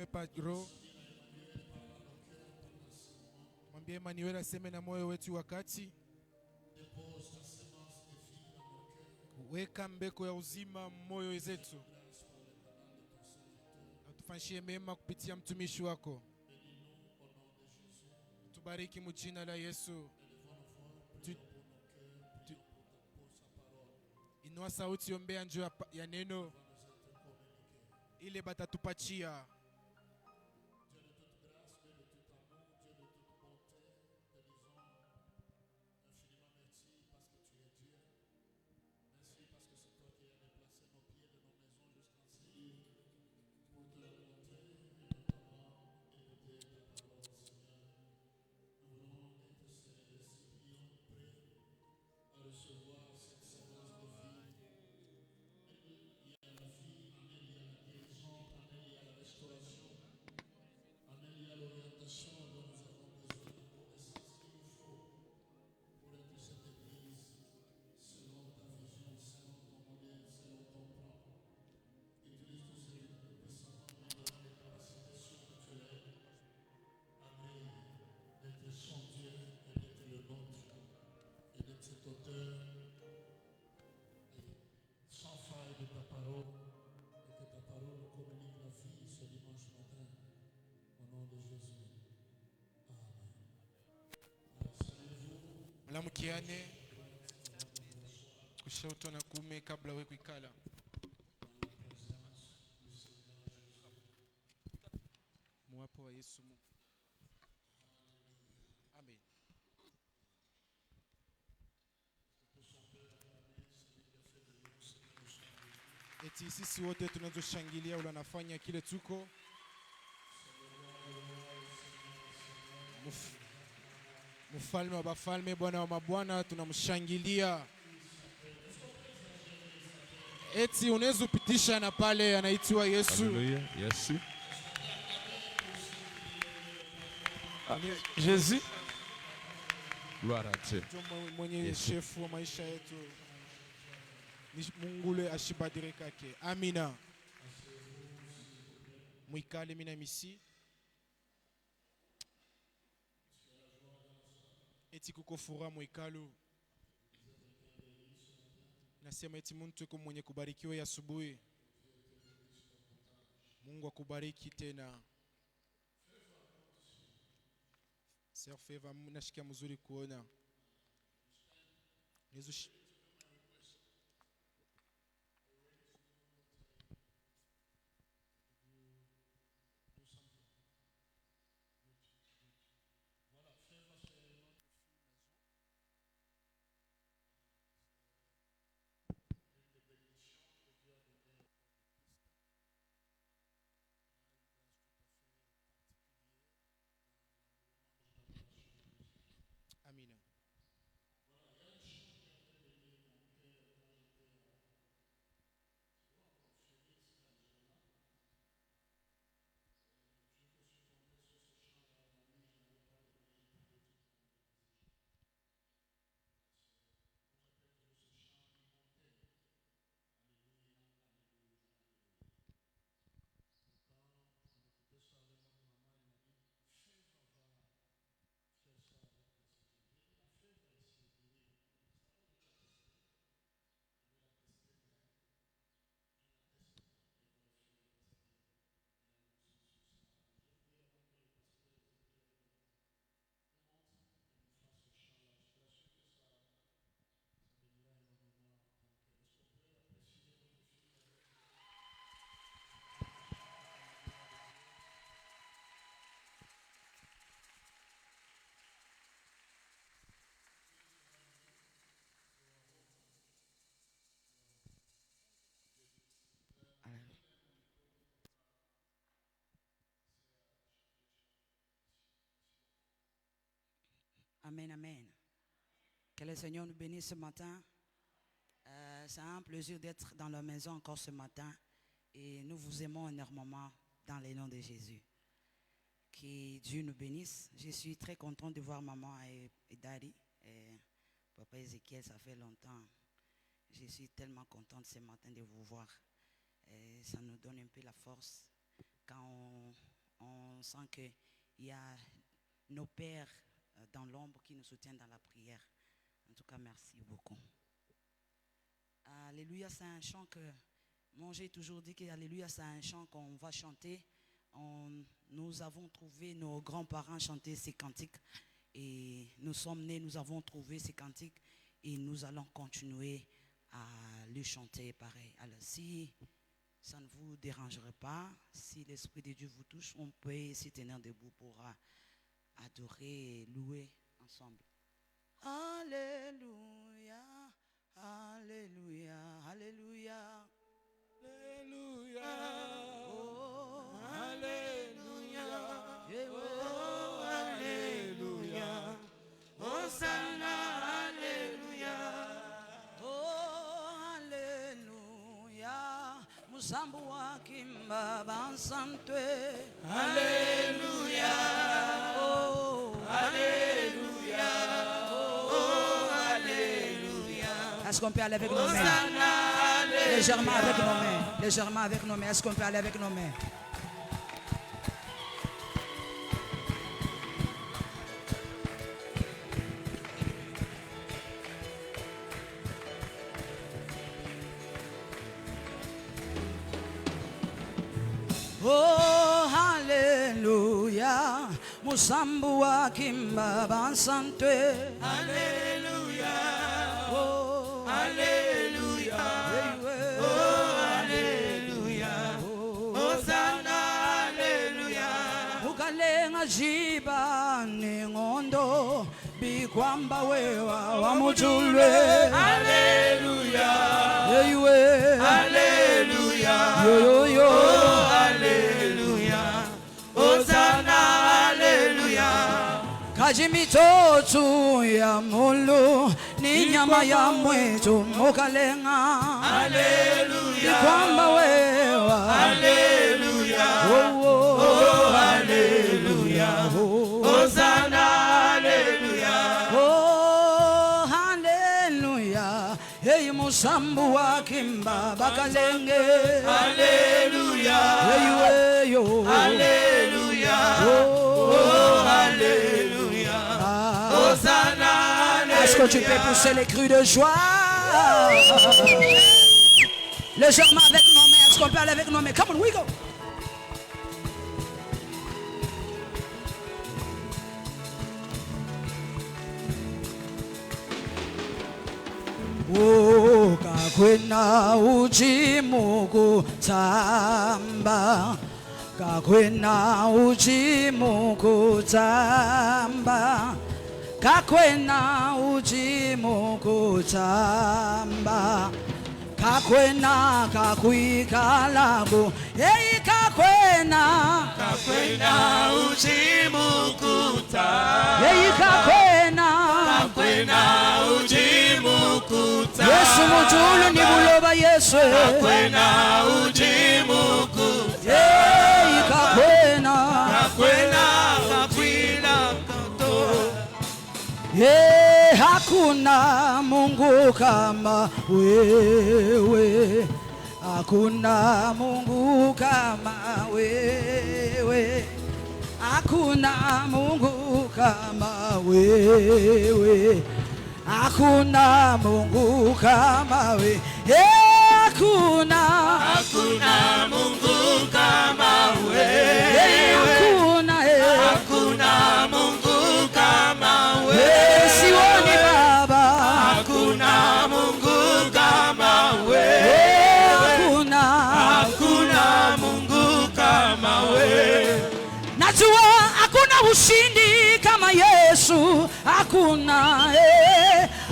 aseme Padro. Mwambie Emmanuel aseme na moyo wetu wakati. Weka mbeko ya uzima moyo zetu. Tufanyie mema kupitia mtumishi wako. Tubariki mjina la Yesu. Inua sauti, ombea njoo ya neno ile batatupatia. Mlamukiane kushoto na kuume kabla we kuikala. Mwapo wa Yesu. Amen. Eti sisi wote tunazoshangilia ule anafanya kile tuko Mfalme wa bafalme, Bwana wa mabwana, tunamshangilia. Eti unaweza upitisha na pale anaitwa Yesu. Haleluya, Yesu. Jésus. Gloire à Dieu. Mwenye shefu wa maisha yetu. Ni Mungule ashibadire kake. Amina. Mwikale mina misi. Eti kuko furaha mwikalu. Nasema eti muntu yuko mwenye kubarikiwa asubuhi. Mungu akubariki tena. Sir Feva, nashikia mzuri kuona. Amina. Amen, amen. Que le Seigneur nous bénisse ce matin. C'est un plaisir d'être dans la maison encore ce matin. Et nous vous aimons énormément dans le nom de Jésus. Que Dieu nous bénisse. Je suis très content de voir maman et daddy. Et papa Ézéchiel, ça fait longtemps. Je suis tellement contente ce matin de vous voir. Et ça nous donne un peu la force quand on sent qu'il y a nos pères dans l'ombre qui nous soutiennent dans la prière. En tout cas, merci beaucoup. Alléluia, c'est un chant que moi j'ai toujours dit qu'Alléluia, c'est un chant qu'on va chanter. Nous avons trouvé nos grands-parents chanter ces cantiques et nous sommes nés, nous avons trouvé ces cantiques et nous allons continuer à les chanter pareil. Alors si ça ne vous dérangerait pas, si l'Esprit de Dieu vous touche, on peut s'y tenir debout pour adorer et louer ensemble. Alléluia, Alléluia, Alléluia. Alléluia. Oh, Alléluia. oh, Alléluia. Hosanna, Alléluia. Oh, Alléluia. Musambu wa kimba bansantwe. Alléluia. Oh, Alléluia. oh, Alléluia. Est-ce qu'on peut aller avec nos mains? Légèrement avec nos mains. Légèrement avec nos mains. Est-ce qu'on peut aller avec nos mains? Oh, Alléluia. Musambu wa kimba bansantwe. Alléluia. Oh, Alléluia. oh, Alléluia. Hosanna, Alléluia. ukalenga jiba ningondo bikwamba wewa wamutulwe. Alléluia. Eyiwe. Alléluia. Yo yo yo. Alléluia. Hosanna, Alléluia. Kajimitotu ya mulu ni nyama ya mwetu mukalenga. Alléluia. Bikwamba wewa. Alléluia. Oh, oh, Oh, Alléluia. oh. Hosanna, Alléluia. Oh, hallelujah. Hey, musambu wa kimba bakalenge. Alléluia. Hey, hey, yo. Alléluia. Oh, Oh, Alléluia. ah. Hosanna, Alléluia. Est-ce que tu peux pousser les cris de joie? Légèrement avec nos mains. Est-ce qu'on peut aller avec nos mains? Come on, we go. Oh, kakwena uchimuku tsamba, kakwena uchimuku tsamba, kakwena uchimuku tsamba, kakwena kakwikalaku, hey kakwena, Kakwena uchimukuta. hey kakwena. Kakwena uchimukuta. Yesu mutulu ni buloba Yesu. Kakwena uchimukuta. Hey, kakwena. Kakwena kakwila kanto. Hey, hakuna Mungu kama wewe. Hakuna Mungu kama wewe. Hakuna Mungu kama wewe. Hakuna Mungu kama wewe. Hakuna. Hakuna Mungu kama wewe. Hakuna. Hakuna Mungu kama wewe. Sioni Baba. Hakuna Mungu kama wewe. Hakuna. Hakuna Mungu kama wewe. Najua hakuna ushindi kama Yesu. Hakuna.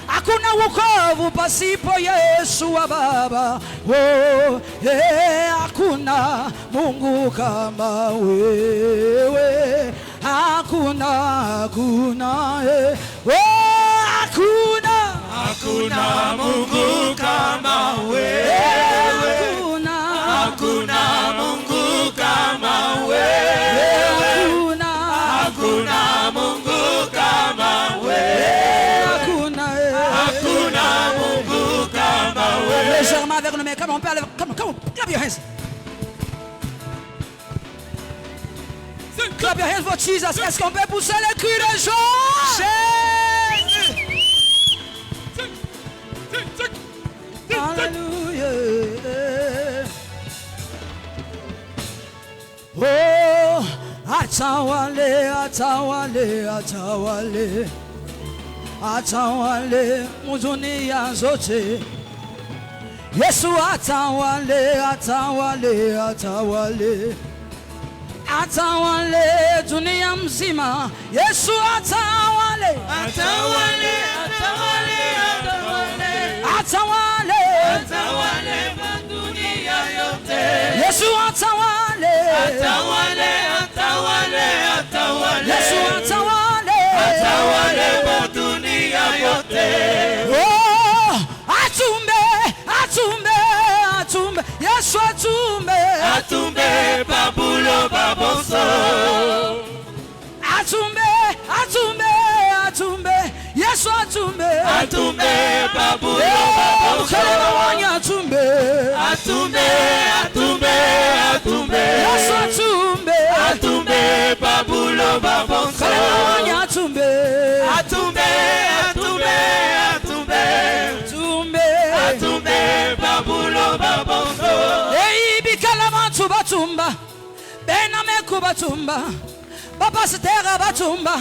Hakuna wokovu pasipo Yesu wa Baba. Oh, hakuna Mungu kama wewe. Hakuna, hakuna. Hakuna. Hakuna Mungu kama wewe. Hakuna. Hakuna Mungu kama wewe. Hakuna. Hakuna Mungu kama wewe. Hakuna. Hakuna Mungu kama wewe. Légèrement avec nos mains. Come on, clap your hands. Clap your hands for Jesus. Est-ce qu'on peut pousser les cris de joie? Hallelujah. Oh, atawale, atawale, atawale, atawale, mudunia zote. Yesu atawale, atawale, atawale, atawale, dunia mzima. Yesu atawale, atawale, atawale, atawale, atawale, atawale, dunia yote. Yesu atawale, atawale, atawale, atawale, Yesu atawale, atawale, dunia yote. Oh, atumbe, atumbe, atumbe, Yesu atumbe, atumbe, babulo babonso. Atumbe, atumbe, atumbe, Yesu atumbe, atumbe, babulo babonso. Atumbe, atumbe, atumbe, atumbe, Yesu atumbe, atumbe, babulo babonso. Atumbe, atumbe, atumbe, atumbe, atumbe, atumbe, babulo babonso. Ei bikala mantu batumba, bename kubatumba, baba sitera batumba,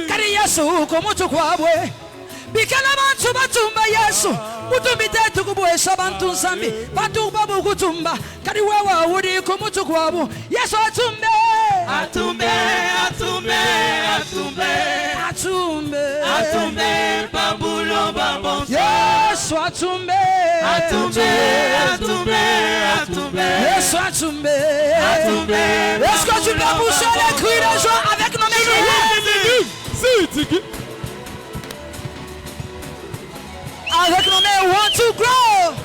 kari Yesu komutu kwabwe. Bikala mantu batumba Yesu, mutumbite tukubwesha bantu nsambi, bantu babu kutumba, kari wewa uri komutu kwabu. Yesu atumbe, atumbe, atumbe, atumbe, atumbe, atumbe, babulo babonso. Yesu atumbe, atumbe, atumbe, atumbe, Yesu atumbe, atumbe. Est-ce que tu peux pousser les cris de joie avec nos mains? Avec nos mains, want to grow.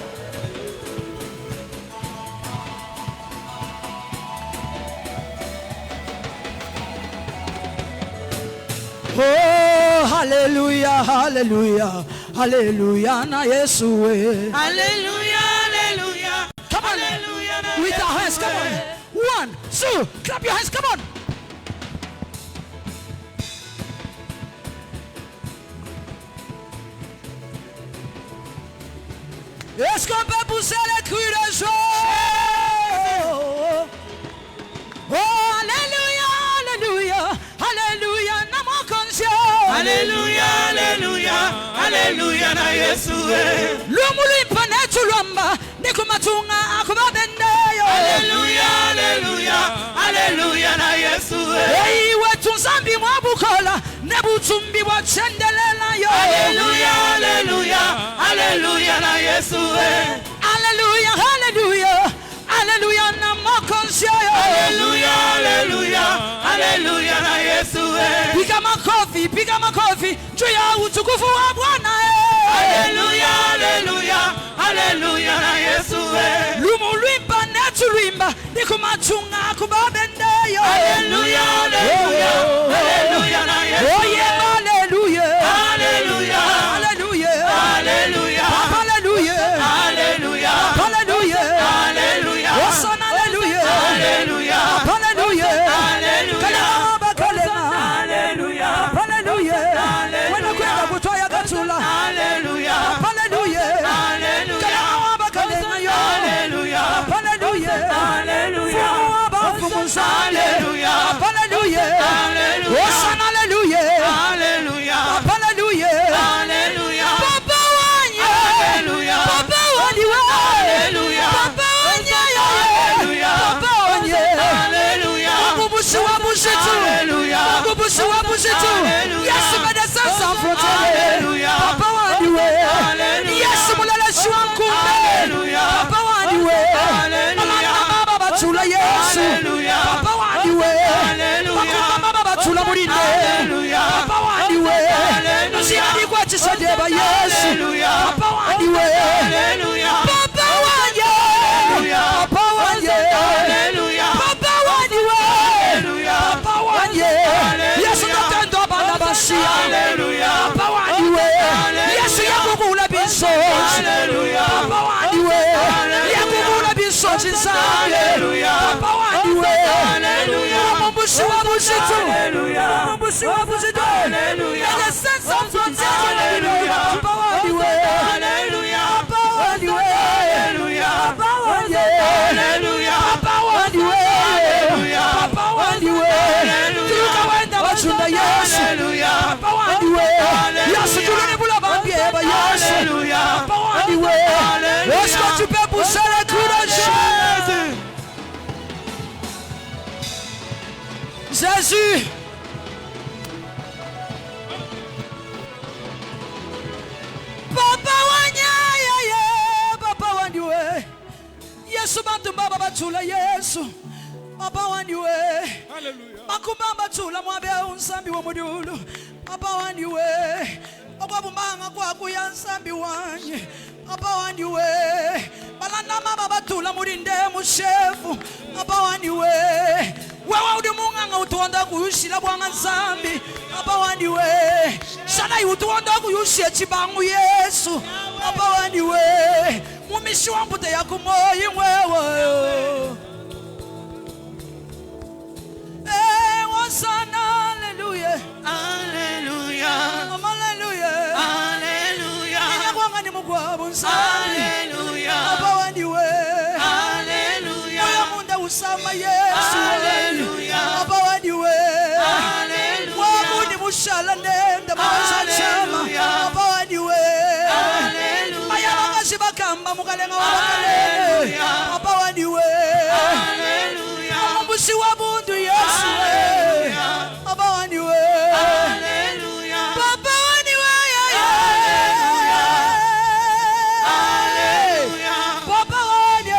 Oh, hallelujah, hallelujah, hallelujah, na Yesu. Hallelujah, hallelujah. Come on, hallelujah, with our hands, come on. 1, 2, clap your hands, come on. Est-ce qu'on peut pousser les cris de joie? Oh, alléluia, alléluia, alléluia, na mon conscience. Alléluia, alléluia, alléluia, na Yesu. Lumuli panetu lomba, nikumatunga akubabendeyo. Alléluia, alléluia, alléluia, na Yesu. Ei wetu nzambi mwabukola, nebutumbi wachendelela yo. Alléluia, alléluia, alléluia, na Yesu. Alléluia, alléluia, alléluia, na mokonzi yo. Alléluia, alléluia, alléluia, na Yesu. Piga makofi, juu ya utukufu wa Bwana. Alléluia, alléluia, alléluia, na Yesu. Lumulwimba netulwimba, nikumatunga kubabendeyo. Alléluia, alléluia, alléluia, na Yesu. Oh yeah, alléluia, alléluia, alléluia, alléluia, alléluia, alléluia, alléluia, alléluia, oh son alléluia, alléluia, alléluia, alléluia, kalama kalema, alléluia, alléluia, wena kwenda kutoya gatula, alléluia, alléluia, alléluia, kalama kalema yo, alléluia, alléluia, alléluia, bafumunsa, alléluia, alléluia, alléluia, oh son alléluia, alléluia, alléluia, alléluia, papa wanya, alléluia, papa wanya, alléluia, papa wanya, alléluia, papa wanya, alléluia, kubushi wabushitu, alléluia, kubushi wabushitu, Yesu medesa sans frontières, alléluia, papa wanya, Yesu mulala shuankumbe, alléluia, papa wanya, alléluia, baba batula Yesu, alléluia, papa wanya, alléluia, baba batula mulinde, alléluia, papa wanya, nusiyani kwa chisadeba Yesu, alléluia, papa wanya, alléluia, papa wanya, papa wanya, alléluia, papa wanya, papa wanya, Yesu natendo banabashi, alléluia, papa wanya, Yesu yakubula biso, alléluia, papa wanya, yakubula biso chinsa, alléluia, papa wanya, alléluia, mumbushi wabu Est-ce que tu peux pousser le cri de Jésus? Jésus. Papa wanya, Papa wandiwe. Yesu bantumba baba chula Yesu. Papa wandiwe. Hallelujah. Makumbamba chula mwabe unsambi wa mudulu. Papa wandiwe. Okwabumbanga kwaku ya nsambi wanye. Papa wandiwe. Balanda mama batula murinde mushefu. Papa wandiwe. Wewe udi munganga utuonda kuyushila bwanga nsambi. Papa wandiwe. Shana yutuonda kuyushia chibangu Yesu. Papa wandiwe. Mumishi wampute ya kumoyi wewe. Wasana, hallelujah. Hallelujah. Hallelujah. Hallelujah. Ninakwanga ni mugwabu nsani. Hallelujah. Papa wandiwe. Hallelujah. Oya munda usama Yesu. Hallelujah. Papa wandiwe. Hallelujah. Wakundi mushala nenda mawaza chama. Hallelujah. Papa wandiwe. Hallelujah. Mayama kashi bakamba mukalenga wabakalele. Hallelujah. Papa wandiwe. Hallelujah. Mbushi wa bundu Yesu. Hallelujah. Papa wandiwe. Hallelujah. Papa wandiwe. Hallelujah. Papa wandiwe.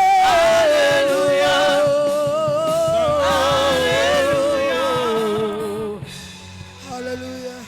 Hallelujah.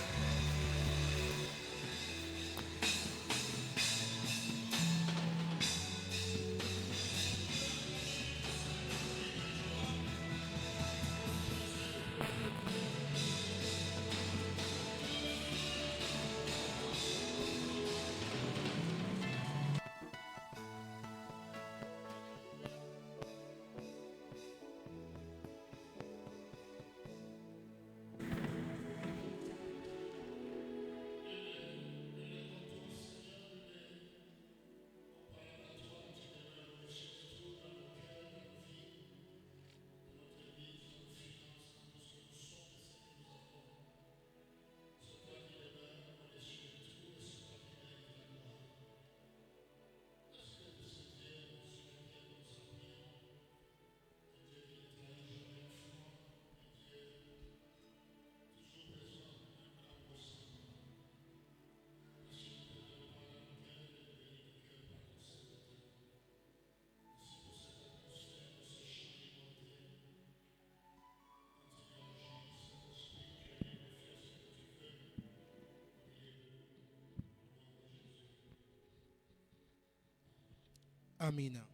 Amina.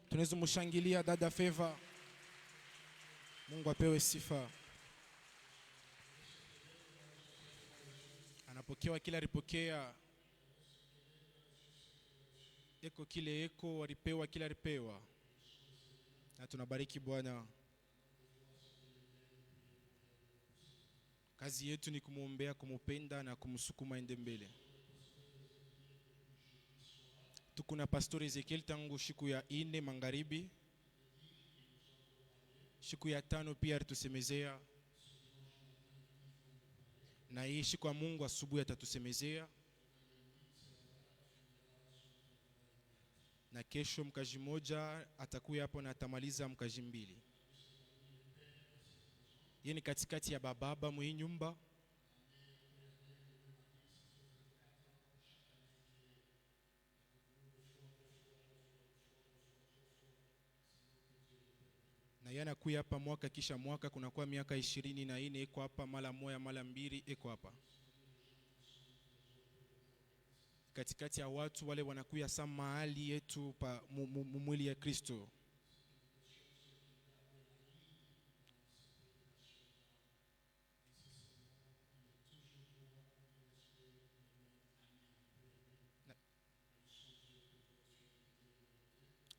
Tunaweza mshangilia dada Favor. Mungu apewe sifa. Anapokewa kila alipokea. Eko kile eko, alipewa kila alipewa. Na tunabariki Bwana. Kazi yetu ni kumuombea, kumupenda na kumsukuma ende mbele. Tuko na Pastor Ezekiel tangu siku ya 4 magharibi. Siku ya 5 pia alitusemezea. Na hii siku ya Mungu asubuhi atatusemezea. Na kesho mkaji moja atakuya hapo na atamaliza mkaji 2. Yeye ni katikati ya bababa mwi nyumba. Na yana kuya hapa mwaka kisha mwaka, kunakuwa miaka 24 eko hapa, mara moja mara 2 eko hapa. Katikati ya watu wale wanakuya sama mahali yetu pa mwili ya Kristo.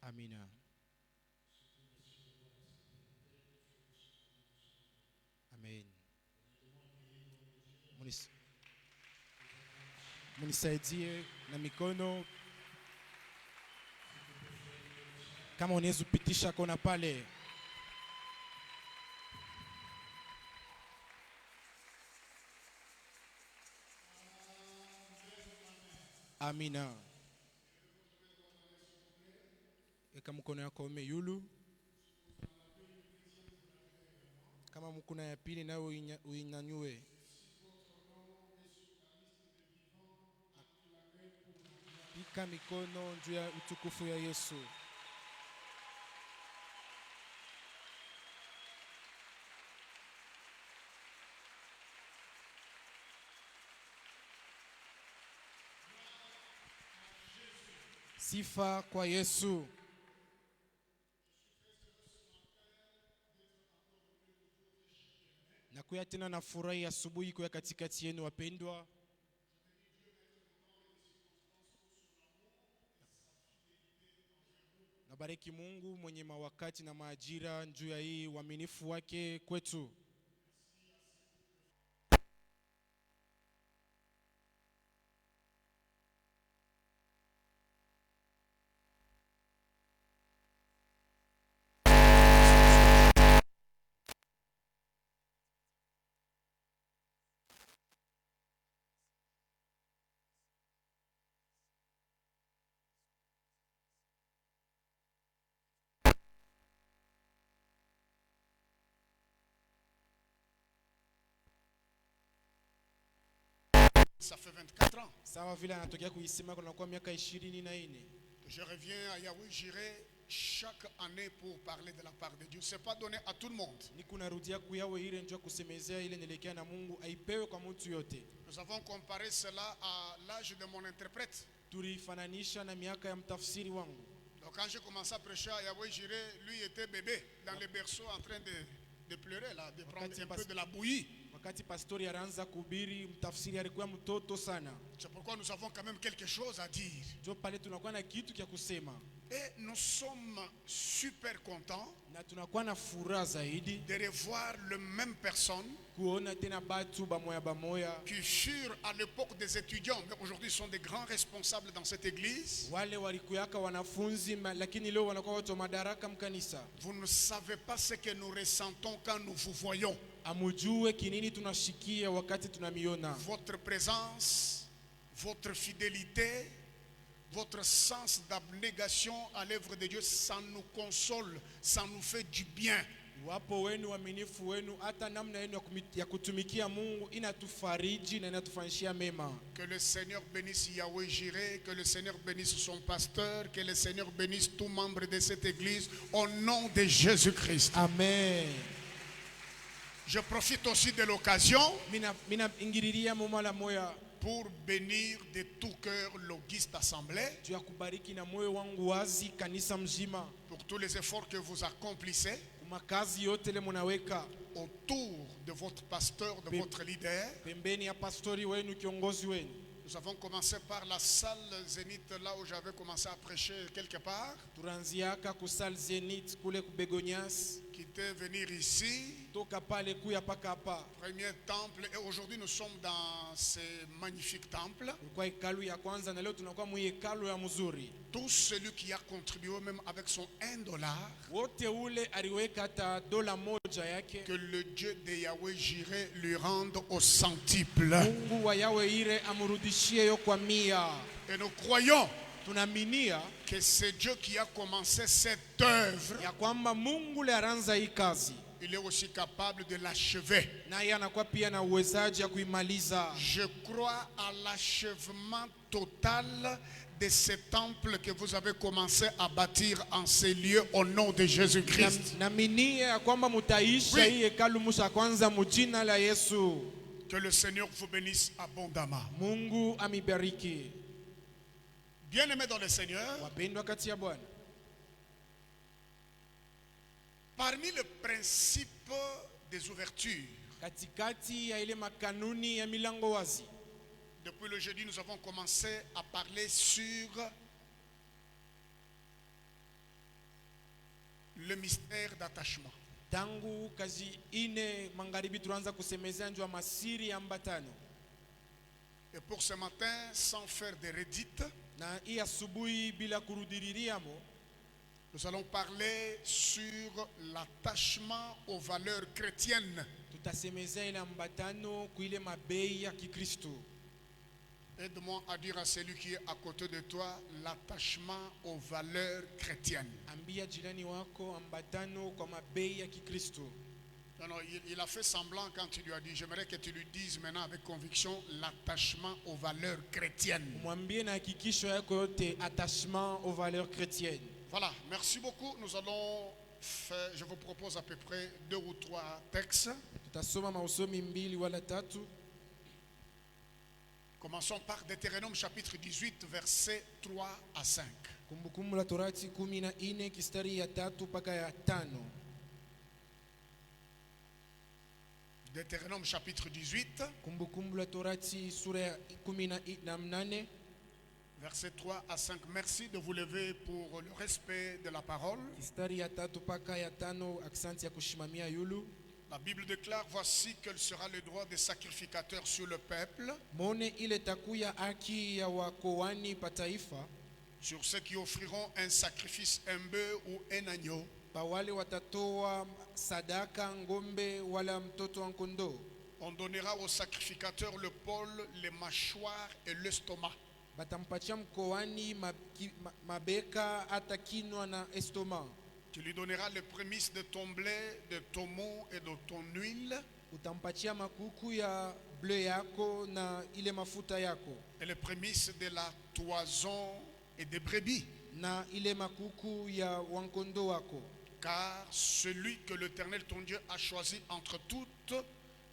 Amina. munisaidie na mikono. Kama unaweza kupitisha kona pale. Amina. Weka mkono yako yulu. Kama mkono ya pili nayo uinyanyue. Pika mikono juu ya utukufu ya Yesu. Sifa kwa Yesu. Na kuya tena na furahi asubuhi kuya katikati yenu wapendwa. Nabariki Mungu mwenye mawakati na maajira juu ya hii uaminifu wake kwetu. Ça fait 24 ans Sawa vile anatokea kuisema kuna kwa miaka 24. que je reviens à Yahweh Jireh chaque année pour parler de la part de Dieu. Ce n'est pas donné à tout le monde. Niko narudia kuyawe ile njoo kusemezea ile nielekea na Mungu aipewe kwa mtu yote. Nous avons comparé cela à l'âge de mon interprète. Tulifananisha na miaka ya mtafsiri wangu. Donc quand j'ai commencé à prêcher à Yahweh Jireh, lui était bébé dans le berceau en train de pleurer là, de prendre un peu de la bouillie. Wakati pastori alianza kuhubiri, mtafsiri alikuwa mtoto sana. C'est pourquoi nous avons quand même quelque chose à dire. Ndio pale tunakuwa na kitu kia kusema. Et nous sommes super contents Na tunakuwa na furaha zaidi de revoir les mêmes personnes kuona tena batu bamoya qui furent à l'époque des étudiants, mais aujourd'hui sont des grands responsables dans cette église. wale walikuyaka wanafunzi lakini leo wanakuwa watu wa madaraka mkanisa. Vous ne savez pas ce que nous ressentons quand nous vous voyons. Amujue kinini tunashikia wakati tunamiona. Votre présence, votre fidélité, votre sens d'abnégation à l'œuvre de Dieu, ça nous console, ça nous fait du bien. Wapo wenu waaminifu wenu hata namna yenu ya kutumikia Mungu inatufariji na inatufanyishia mema. Que le Seigneur bénisse Yahweh Jireh, que le Seigneur bénisse son pasteur, que le Seigneur bénisse tout membre de cette église au nom de Jésus-Christ. Amen. Je profite aussi de l'occasion Mina ingiriria mumala moya pour bénir de tout cœur l'Auguste Assemblée juu ya kubariki na moyo wangu wazi kanisa mzima pour tous les efforts que vous accomplissez makazi yote le munaweka autour de votre pasteur, de votre leader. pembeni ya pastori wenu kiongozi wenu. Nous avons commencé par la salle Zénith, là où j'avais commencé à prêcher quelque part, Turanziaka kusal Zenith kule kubegonyas qui était venir ici, toka pale kuya paka hapa premier temple, et aujourd'hui nous sommes dans ce magnifique temple. kwa hekalu ya kwanza na leo tunakuwa mu hekalu ya mzuri. Tout celui qui a contribué même avec son $1, Wote ule aliweka hata dola moja yake. que le Dieu de Yahweh Jireh lui rende au centuple. Mungu wa Yawe ire amurudishie yo kwa 100. Et nous croyons Tunaminia que c'est Dieu qui a commencé cette œuvre, ya kwamba Mungu le aranza hii kazi il est aussi capable de l'achever. na yeye anakuwa pia na uwezaji ya kuimaliza. Je crois à l'achèvement total de ce temple que vous avez commencé à bâtir en ces lieux au nom de Jésus-Christ. Naaminia ya kwamba mutaisha Oui. hii hekalu musha kwanza mujina la Yesu. Que le Seigneur vous bénisse abondamment. Mungu amibariki. Bien-aimés dans le Seigneur, Wapendwa kati ya Bwana, parmi les principes des ouvertures, katikati ya ile makanuni ya milango wazi, depuis le jeudi, nous avons commencé à parler sur le mystère d'attachement. tangu kazi ine magharibi tunaanza kusemezea njoo masiri ya mbatano. Et pour ce matin, sans faire de redites, Na hii asubuhi bila kurudiririamo, nous allons parler sur l'attachement aux valeurs chrétiennes. tutasemezea ile ambatano kuile mabei ya Kikristo. Aide-moi à dire à celui qui est à côté de toi l'attachement aux valeurs chrétiennes. Ambia jirani wako ambatano kwa mabei ya Kikristo. Non, non, il a fait semblant quand tu lui as dit. J'aimerais que tu lui dises maintenant avec conviction l'attachement aux valeurs chrétiennes. Mwambie na hakikisho yako yote attachement aux valeurs chrétiennes. Voilà, merci beaucoup. Nous allons faire, je vous propose à peu près 2 ou 3 textes. Tutasoma mausomi mbili wala tatu. Commençons par Deutéronome chapitre 18, versets 3 à 5. Kumbukumbu la Torati 14 kistari ya 3 mpaka ya 5. Deutéronome chapitre 18, Kumbukumbu la Torati sura ya 18 versets 3 à 5. Merci de vous lever pour le respect de la parole. kistari ya 3 mpaka ya 5. Aksanti ya kushimamia yulu. La Bible déclare, voici quel sera le droit des sacrificateurs sur le peuple, Mone ile takuya haki ya wakoani pataifa, sur ceux qui offriront un sacrifice, un bœuf ou un agneau. pa wale watatoa sadaka ngombe wala mtoto wa kondoo. On donnera aux sacrificateurs le pôle, les mâchoires et l'estomac. Batampatia mkoani mabeka hata kinwa na estoma. Tu lui donneras les prémices de ton blé, de ton mou et de ton huile, Utampatia makuku ya bleu yako na ile mafuta yako, et les prémices de la toison et des brebis. na ile makuku ya wankondo wako. Car celui que l'Éternel ton Dieu a choisi entre toutes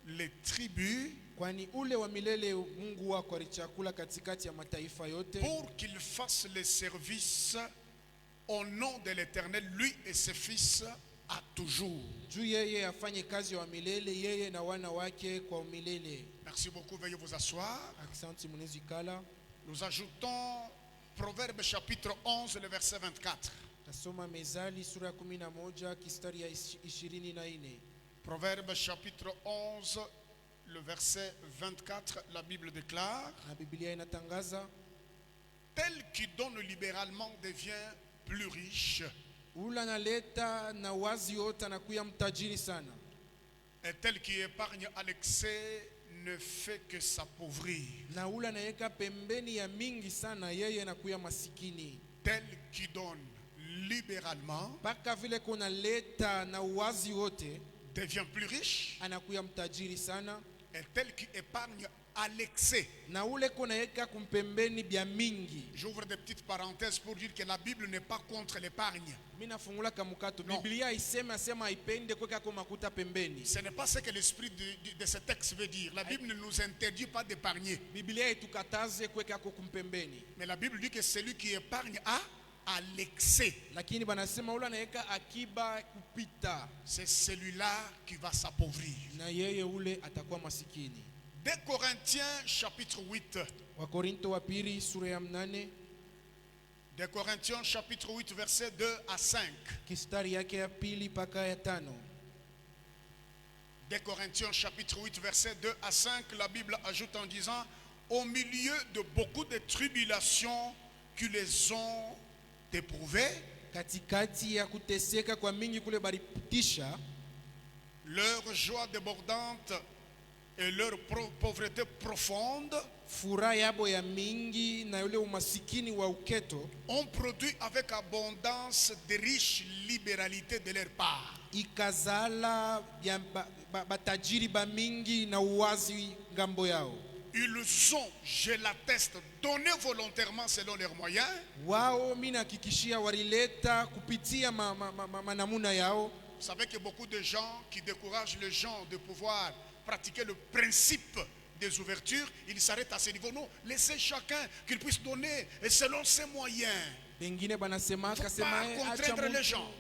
les tribus Kwani ule wa milele Mungu wako alichakula katikati ya mataifa yote, pour qu'il fasse le service au nom de l'Éternel, lui et ses fils à toujours. juu yeye afanye kazi wa milele, yeye na wana wake kwa milele. Merci beaucoup, veuillez vous asseoir. Aksanti munezi kala. Nous ajoutons Proverbe chapitre 11, le verset 24. Tasoma Mezali sura ya 11 kistari ya 24. Proverbe chapitre 11, le verset 24, la Bible déclare, Na Biblia inatangaza, tel qui donne libéralement devient plus riche, ula naleta na wazi yote anakuya mtajiri sana, et tel qui épargne à l'excès ne fait que s'appauvrir. na ula naeka pembeni ya mingi sana, yeye anakuya masikini. Tel qui donne libéralement Mpaka vile kuna leta na wazi wote devient plus riche, anakuya mtajiri sana, et tel qui épargne à l'excès. na ule kuna eka kumpembeni bya mingi. J'ouvre des petites parenthèses pour dire que la Bible n'est pas contre l'épargne. Mimi nafungula kamukato. No. Biblia iseme asema haipende kuweka kwa makuta pembeni. Ce n'est pas ce que l'esprit de ce texte veut dire. La Bible ne nous interdit pas d'épargner. Biblia itukataze kuweka kwa kumpembeni. Mais la Bible dit que celui qui épargne a à l'excès. Lakini banasema ule anaweka akiba kupita, C'est celui-là qui va s'appauvrir. na yeye ule atakuwa masikini. 2 Corinthiens chapitre 8. Wakorinto wa pili sura ya 8 2 Corinthiens chapitre 8 verset 2 à 5. kistari yake ya pili mpaka ya 5. 2 Corinthiens chapitre 8 verset 2 à 5. La Bible ajoute en disant, au milieu de beaucoup de tribulations qui les ont éprouvées, Katikati ya kuteseka kwa mingi kule balipitisha, leur joie débordante et leur pauvreté profonde furaha yabo ya mingi na yule umasikini wa uketo ont produit avec abondance de riches libéralités de leur part. ikazala ya batajiri ba mingi na uwazi ngambo yao. Ils ont, je l'atteste, donné volontairement selon leurs moyens. Wao mina hakikishia walileta kupitia manamuna yao. Vous savez que beaucoup de gens qui découragent les gens de pouvoir pratiquer le principe des ouvertures, ils s'arrêtent à ce niveau. Non, laissez chacun qu'il puisse donner et selon ses moyens. Bengine banasema Faut akasema pas acha contraindre les gens.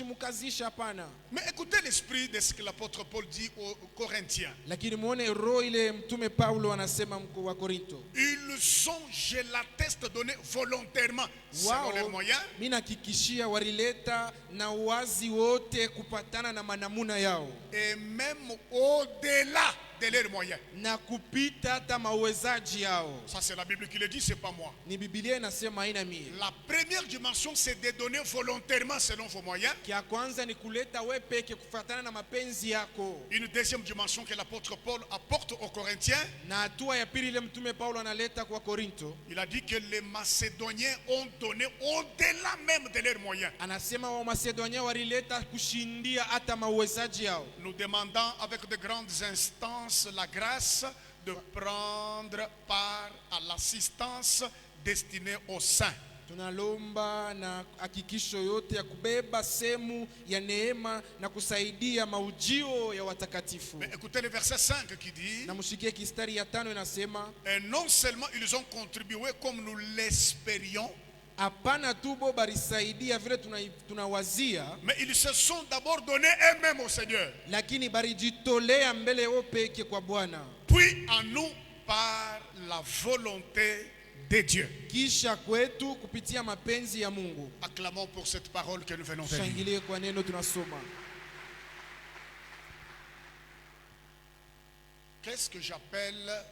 mukazisha hapana. Mais écoutez l'esprit de ce que l'apôtre Paul dit aux Corinthiens. Lakini muone roho ile mtume Paulo anasema wa Korinto. Ils ont, je l'atteste, donné volontairement selon leurs Wao moyens. mina hakikishia walileta na uwazi wote kupatana na manamuna yao. Et même au-delà de leurs moyens. na kupita hata mawezaji yao. Ça c'est la Bible qui le dit, c'est pas moi. Ni Biblia inasema, haina mie. La première dimension, c'est de donner volontairement selon vos moyens. Kia kwanza ni kuleta we peke kufuatana na mapenzi yako. Une deuxième dimension que l'apôtre Paul apporte aux Corinthiens, Na hatua ya pili ile mtume Paulo analeta kwa Korinto, il a dit que les Macédoniens ont donné au-delà même de leurs moyens. anasema wa Macedonia walileta kushindia hata mawezaji yao. Nous demandons avec de grandes instances la grâce de prendre part à l'assistance destinée aux saints. Tunalomba na hakikisho yote ya kubeba sehemu ya neema na kusaidia maujio ya watakatifu. Mais écoutez le verset 5 qui dit, Na mshikie kistari ya 5 inasema, et non seulement ils ont contribué comme nous l'espérions, hapana tu bo barisaidia vile tunawazia, mais ils se sont d'abord donnés eux-mêmes au Seigneur, lakini barijitolea mbele yao peke kwa Bwana, puis à nous par la volonté de Dieu. kisha kwetu kupitia mapenzi ya Mungu. Acclamons pour cette parole que nous venons de lire. Shangilie kwa neno tunasoma. Qu'est-ce que j'appelle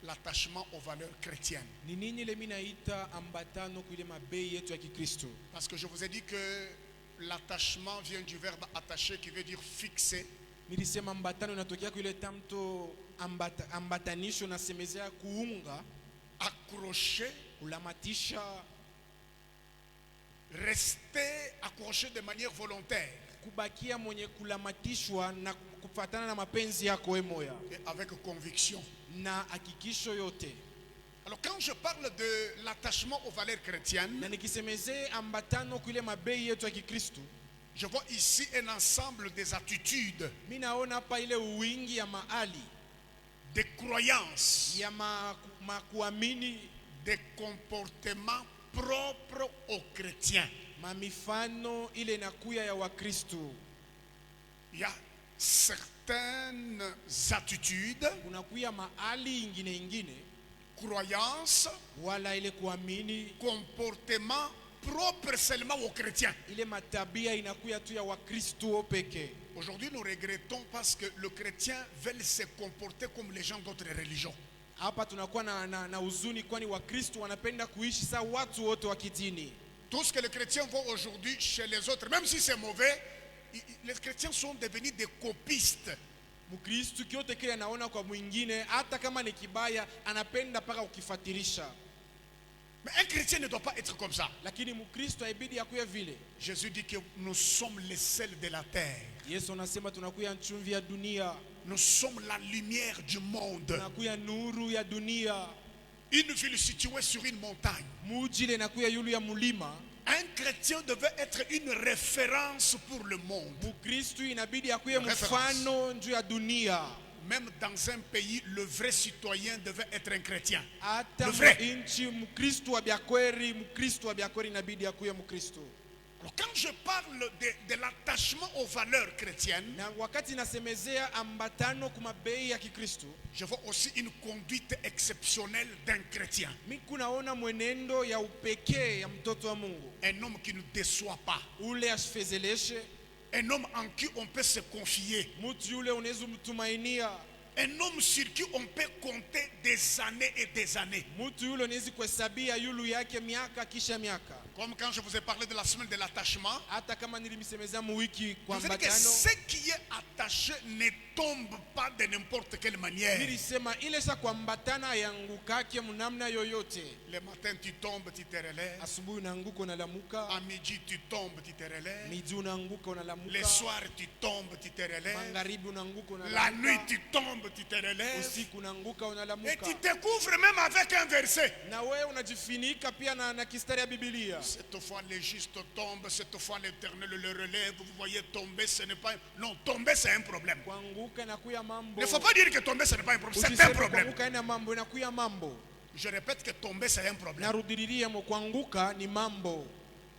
l'attachement aux valeurs chrétiennes? Ni nini ile mimi naita ambatano kwa ile mabei yetu ya Kikristo? Parce que je vous ai dit que l'attachement vient du verbe attacher qui veut dire fixer. Nilisema ambatano inatokea kwa ile tamto ambatanisho na semezea kuunga, Accrocher, kulamatisha, rester accroché de manière volontaire kubakia mwenye kulamatishwa na kufuatana na mapenzi yako wewe moya et avec conviction. na hakikisho yote. Alors quand je parle de l'attachement aux valeurs chrétiennes, Na nikisemezee ambatano kwa ile mabei yetu ya Kikristo, je vois ici un ensemble des attitudes, mimi naona hapa ile uwingi ya maali des croyances, ya kuamini, des comportements propres aux chrétiens. mamifano ile inakuya ya Wakristo. Il y a certaines attitudes, Kunakuya maali ingine croyances, wala ile kuamini, comportements propres seulement aux chrétiens. ile matabia inakuya tu ya Wakristo peke. Aujourd'hui, nous regrettons parce que le chrétien veut se comporter comme les gens d'autres religions. Hapa tunakuwa na huzuni, kwani Wakristo wanapenda kuishi saa watu wote wa kidini. Tout ce que les chrétiens vont aujourd'hui chez les autres, même si c'est mauvais, les chrétiens sont devenus des copistes. Mkristo kiote kile anaona kwa mwingine, hata kama ni kibaya, anapenda paka ukifatirisha. Mais un chrétien ne doit pas être comme ça. Lakini Mkristo haibidi akuwe vile. Jésus dit que nous sommes les sels de la terre. Yesu anasema tunakuya nchumvi ya dunia, Nous sommes la lumière du monde. tunakuya nuru ya dunia. Une ville située sur une montagne. Muji ile inakuya yulu ya mulima. Un chrétien devait être une référence pour le monde. Mkristo inabidi akuye Référence. mfano njuu ya dunia. Même dans un pays, le vrai citoyen devait être un chrétien. Hata Le vrai. inchi Mkristo wa byakweri, Mkristo wa byakweri inabidi akuye Mkristo. Alors, quand je parle de l'attachement aux valeurs chrétiennes, Na wakati nasemezea ambatano kumabei ya Kikristo, je vois aussi une conduite exceptionnelle d'un chrétien. mimi kunaona mwenendo ya upekee ya mtoto wa Mungu. Un homme qui ne déçoit pas. Ule asifezeleshe, Un homme en qui on peut se confier. mtu yule unaweza mtumainia, Un homme sur qui on peut compter des années et des années. mtu yule unaweza kuhesabia yulu yake miaka kisha miaka. Comme quand je vous ai parlé de la semaine de l'attachement. Hata kama nilimsemezea wiki kwa Vous savez que ambatano, ce qui est attaché ne tombe pas de n'importe quelle manière. nilisema ile sa kuambatana yangukake mnamna yoyote. Le matin tu tombes, tu te relèves. Asubuhi unaanguka unalamuka, À midi tu tombes, tu te relèves. midi unaanguka Le unalamuka, soir tu tombes, tu te relèves. magharibi unaanguka La nuit unalamuka, tu tombes, tu te relèves. usiku unaanguka Et unalamuka. tu te couvres même avec un verset. Na wewe unajifinika pia na kistari ya Biblia. Cette fois les justes tombent, cette fois l'Éternel le relève. Vous voyez, tomber ce n'est pas... Non, tomber c'est un problème. Kuanguka inakuya mambo. Il ne faut pas dire que tomber ce n'est pas un problème. C'est un Usiseme problème. kuanguka ina mambo, inakuya mambo. Je répète que tomber c'est un problème. Narudiriria mo kuanguka ni mambo.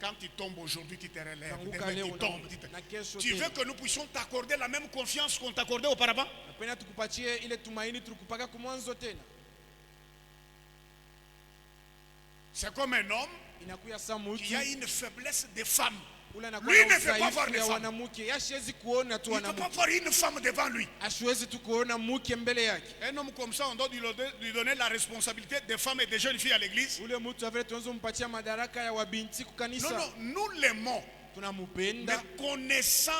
Quand tu tombes aujourd'hui, tu te relèves. Kuanguka Demain, leo tu tombes. na kesho Tu veux tena. que nous puissions t'accorder la même confiance qu'on t'accordait auparavant? Napenda tukupatie ile tumaini tulikupaka kumwanzo tena. C'est comme un homme Inakuya saa qui a mtu une faiblesse de femme. ule anakuwa Lui na ne veut pas voir udhaifu les ya femmes. wanamke, hasiwezi kuona tu Il ne peut pas wanamke, voir une femme devant lui. hasiwezi tu kuona mke mbele yake. Un homme comme ça, on doit lui donner la responsabilité des femmes et des jeunes filles à l'église. Ule mtu avile tunaweza mpatia madaraka ya wabinti Non, kukanisa. non, nous l'aimons. Mais Tunamupenda, connaissant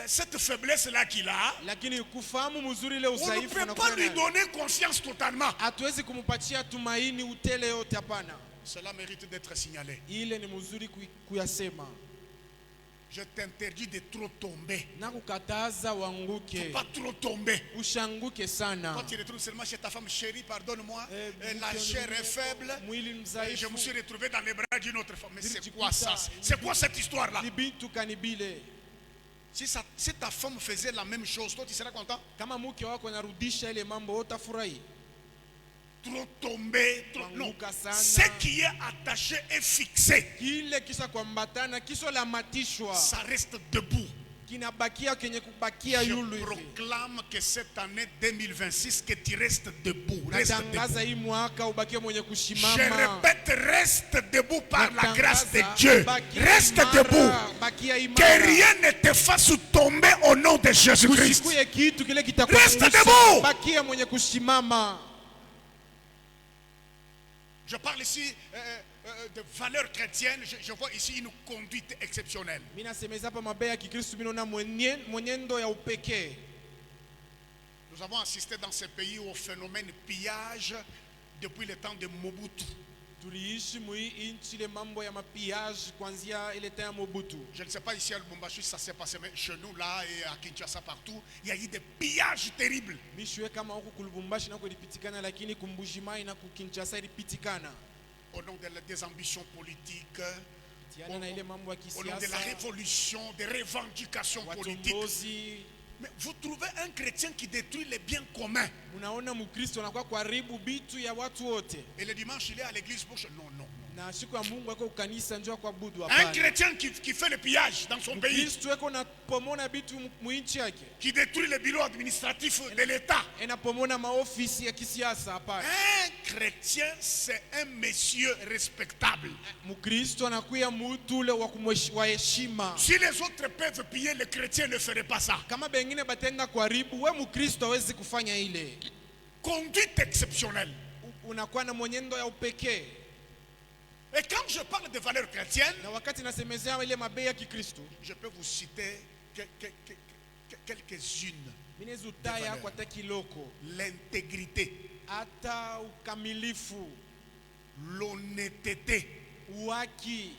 cette faiblesse-là qu'il a, lakini kufahamu mzuri ile on ne udhaifu peut anakuwa pas lui nayo, donner confiance totalement. hatuwezi kumpatia tumaini utele yote, hapana. Cela mérite d'être signalé. Ile ni mzuri kuyasema Je t'interdis de trop tomber. na kukataza wanguke, Pas trop tomber. ushanguke sana. Quand tu retrouves seulement chez ta femme, chérie, pardonne-moi, Eh, la chair est faible. Mwili Et je mzaifu me suis retrouvé dans les bras d'une autre femme. Mais c'est Nilijikuta- quoi ça? C'est quoi cette histoire-là? ni bintu kanibile. Si ta femme faisait la même chose, toi tu serais content? Kama mke wako anarudisha ile mambo, utafurahi. Trop tomber, trop... Non. Kuanguka sana. Ce qui est attaché et fixé, Kile kisha kuambatana kisha lamatishwa ça reste debout. kinabakia kenye kubakia Je yulu hivi. proclame que cette année 2026, que tu restes debout. Reste debout. Natangaza hii mwaka ubakie mwenye Je kushimama. répète, reste debout par la grâce de Natangaza, Dieu. bakia Reste imara, debout. bakia Que imara. rien ne te fasse tomber au nom de Jésus-Christ. Usikuye kitu kile Reste kitakuangusha. debout. Bakia mwenye kushimama. Je parle ici de valeurs chrétiennes. Je vois ici une conduite exceptionnelle. Mimi nasemeza hapa mabaya ya Kikristo, mimi naona mwenendo ya upekee. Nous avons assisté dans ce pays au phénomène pillage depuis le temps de Mobutu. Tuliishi mui nchi ile mambo ya mapiage kuanzia ile time ya Mobutu. Je ne sais pas ici à Lubumbashi ça s'est passé, mais chez nous là et à Kinshasa partout, il y a eu des pillages terribles. Mishwe kama huku kulubumbashi nako ilipitikana, lakini kumbujimai na kukinchasa ilipitikana. Au nom des ambitions politiques, Tiana na ile mambo ya au nom de la kisiasa, révolution, des revendications politiques. watongozi. Mais vous trouvez un chrétien qui détruit les biens communs. Munaona Mkristo anakuwa kuharibu bitu ya watu wote. Et le dimanche, il est à l'église pour... Non, non. Na siku ya Mungu yako ukanisa njoo kuabudu Un hapana. chrétien qui fait le pillage dans son pays, Mkristo yako na pomona bitu muinchi yake. qui détruit les bureaux administratifs de l'État. Enapomona maofisi ya kisiasa hapana. Un chrétien, c'est un monsieur respectable. Mkristo anakuya mutu ule wa heshima. Si les autres peuvent piller, les chrétiens ne feraient pas ça. Kama bengine batenda kuharibu, we Mkristo hawezi kufanya ile. Conduite exceptionnelle. Unakuwa na mwenendo ya upekee. Et quand je parle de valeurs chrétiennes, Na wakati nasemezea ile mabe ya Kikristo, je peux vous citer quelques-unes. mimi nezutaya kwa hata kiloko, L'intégrité, hata ukamilifu, l'honnêteté. uwaki.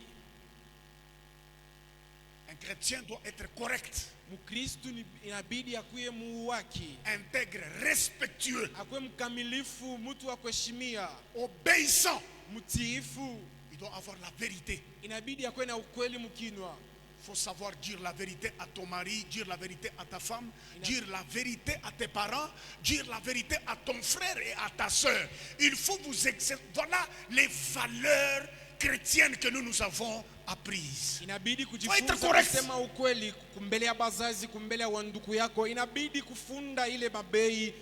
Un chrétien doit être correct, Mkristo inabidi akuye muwaki, intègre, respectueux, akuwe mkamilifu, mtu wa kuheshimia, obéissant. mtiifu. Il doit avoir la vérité. Inabidi akuwe na ukweli mkinwa. Il faut savoir dire la vérité à ton mari, dire la vérité à ta femme, dire la vérité à tes parents, dire la vérité à ton frère et à ta soeur. Il faut vous exercer. Voilà les valeurs chrétiennes que nous avons apprises. Inabidi être kujifunza correct. kusema ukweli kumbele ya bazazi, kumbele ya wanduku yako. Inabidi kufunda ile mabei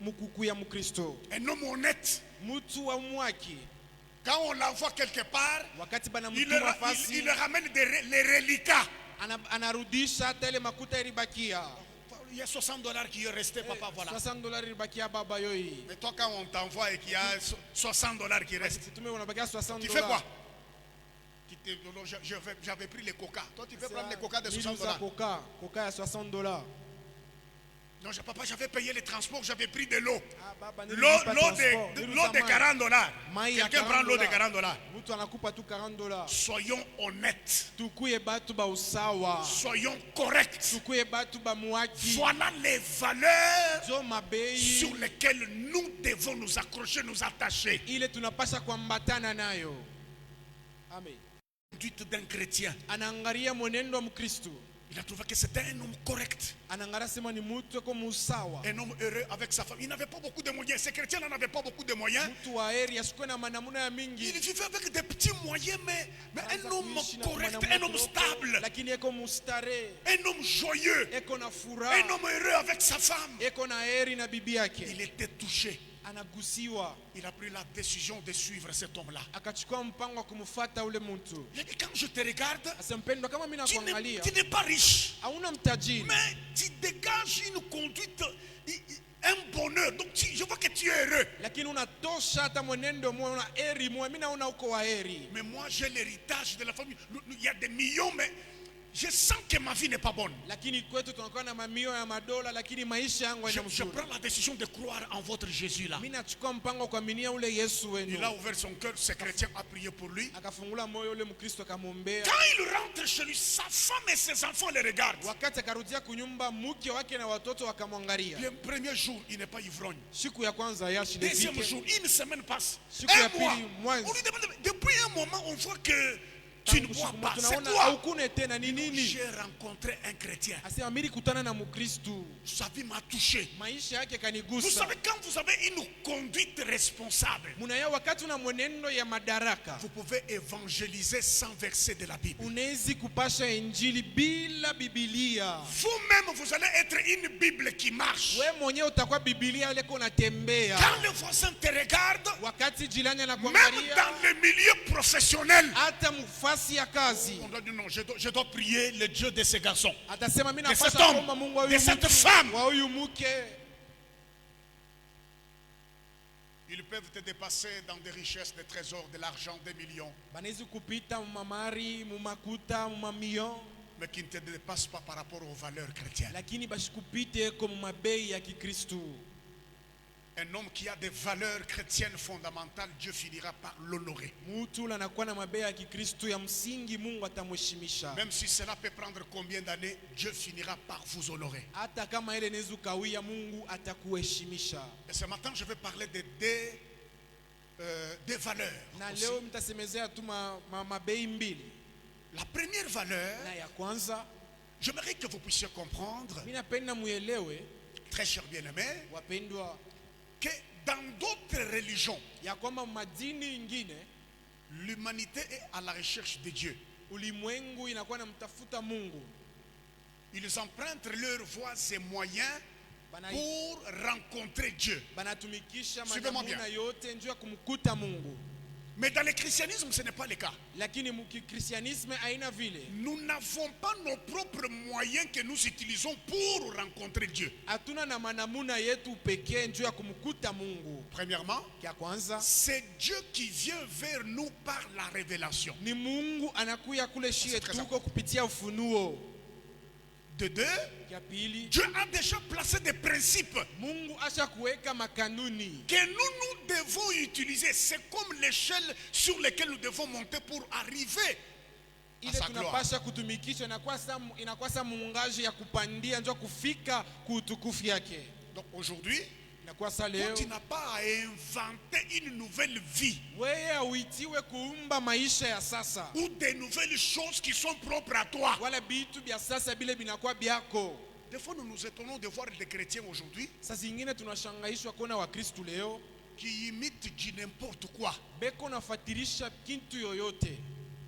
mukuku ya Mkristo. Un homme honnête, Mtu wa mwaki, quand on l'envoie quelque part, wakati il banamtuma fasi, il ramène les reliquats. anarudisha hata ile makuta ilibakia. Il y a $60 qui est resté, papa, voilà. $60 ilibakia baba yoi. Mais toi, quand on t'envoie et qu'il y a $60 qui restent, Situme unabakia $60. tu fais quoi? J'avais pris les coca. Toi, tu peux prendre les coca de Niliuza $60. Coca ya $60. Non, papa, j'avais payé les transports, j'avais pris de l'eau. Ah, baba, L'eau nilipa de transport. Niliuza mai. $40. Mai ya Quelqu'un prend l'eau de $40. $40. Mtu anakupa tu $40. Soyons honnêtes. Tukuye batu ba usawa. Soyons corrects. Tukuye batu ba mwaki. Voilà les valeurs Zo mabei sur lesquelles nous devons nous accrocher, nous attacher. ile tunapasha kuambatana nayo. Amen. Conduite d'un chrétien. Anaangalia mwenendo wa Mkristo. Il a trouvé que c'était un homme correct, Anaangalia sema ni mtu kwa usawa. un homme heureux avec sa femme. Il n'avait pas beaucoup de moyens. Ces chrétiens n'avaient pas beaucoup de moyens. Mtu wa heri asikuwe na manamuna ya Il mingi. vivait avec des petits moyens, mais un homme Kuishi na correct, manamuna un homme kidogo, stable, lakini eko mustare, un homme joyeux, eko na un furaha, homme heureux avec sa femme. eko na heri na bibi Il yake. était touché. anagusiwa, il a pris la décision de suivre cet homme-là. akachukua mpango wa kumfuata ule mtu. Il a dit, quand je te regarde, Asa mpendwa, kama mimi nakuangalia tu n'es pas riche, hauna mtajiri, mais tu dégages une conduite, un bonheur. Donc je vois que tu es heureux. lakini unatosha hata mwenendo moyo, una heri moyo. Mimi naona uko wa heri. Mais moi j'ai l'héritage de la famille. Il y a des millions, mais je sens que ma vie n'est pas bonne. Lakini kwetu tunakuwa na mamio ya madola, lakini maisha yangu haina Je mzuri. prends la décision de croire en votre Jésus là. Mimi nachukua mpango wa kuaminia ule Yesu wenu. Il a ouvert son cœur, ce chrétien a prié pour lui. Akafungula moyo ule Mkristo akamwombea. Quand il rentre chez lui, sa femme et ses enfants le regardent. Wakati akarudia kunyumba, mke wake na watoto wakamwangalia. Le premier jour, il n'est pas ivrogne. Siku ya kwanza yashi Deuxième lefike. jour, une semaine passe. Siku ya Un mois. pili, mwezi. On lui demande, depuis un moment, on voit que tu ne bois pas. C'est Tunaona quoi? haukune tena ni nini? J'ai rencontré un chrétien. Asema mimi kutana na Mkristo. Sa vie m'a touché. Maisha yake Vous kanigusa. savez, quand vous avez une conduite responsable, Munaya wakati una mwenendo ya madaraka, vous pouvez évangéliser sans verser de la Bible. unawezi kupasha injili bila Biblia. Vous-même, vous allez être une Bible qui marche. We mwenyewe utakuwa Biblia ile unatembea. Quand le voisin te regarde, Wakati jirani même anakuangalia, dans le milieu professionnel, hata mfasi ya kazi, on doit dire non, je dois prier le Dieu de ces garçons. atasema mimi De cet napasha homme, kuomba Mungu wa de huyu cette mtu, femme. wa huyu mke. Ils peuvent te dépasser dans des richesses, des trésors, de l'argent, des millions, Banaweza kupita mumamari, mumakuta, mumamio, mais qui ne te dépassent pas par rapport aux valeurs chrétiennes. lakini bashikupite kwa mumabei ya Kikristo. Un homme qui a des valeurs chrétiennes fondamentales, Dieu finira par l'honorer. Mtu ule anakuwa na mabei ya Kikristo ya msingi, Mungu atamheshimisha. Même si cela peut prendre combien d'années, Dieu finira par vous honorer. Hata kama ile inaweza kawia, Mungu atakuheshimisha. Et ce matin, je vais parler de des valeurs. Na aussi. leo mtasemezea tu mabei mbili. La première valeur, Na ya kwanza, j'aimerais que vous puissiez comprendre, mimi napenda muelewe très cher bien-aimé, wapendwa, que dans d'autres religions, ya kwamba madini ingine l'humanité est à la recherche de Dieu. ulimwengu inakuwa namtafuta Mungu. Ils empruntent leurs voies et moyens Bana- pour rencontrer Dieu. Banatumikisha Suivez-moi bien. manamuna yote njoo ya kumkuta Mungu. Mais dans le christianisme, ce n'est pas le cas. Lakini mukikristianisme haina vile. Nous n'avons pas nos propres moyens que nous utilisons pour rencontrer Dieu. Hatuna na manamuna yetu pekee njoo ya kumkuta Mungu. Premièrement, Kia kwanza c'est Dieu qui vient vers nous par la révélation. ni Mungu anakuya kule shie C'est très tuko kupitia ufunuo. De deux, Kia pili, Dieu a déjà placé des principes Mungu asha kuweka makanuni que nous devons utiliser. C'est comme l'échelle sur laquelle nous devons monter pour arriver à ile sa gloire. tunapasha kutumikisha, inakuwa sa muungaji ya kupandia njoo kufika kuutukufu yake. Donc aujourd'hui, Inakuwa sa toi, leo tu n'as pas à inventer une nouvelle vie wewe auitiwe kuumba maisha ya sasa, ou des nouvelles choses qui sont propres à toi. wala bitu bya sasa bile binakuwa byako. Des fois, nous nous étonnons de voir des chrétiens aujourd'hui Saa zingine tunashangaishwa kuona Wakristu leo qui imitent du n'importe quoi. beko nafatirisha kintu yoyote.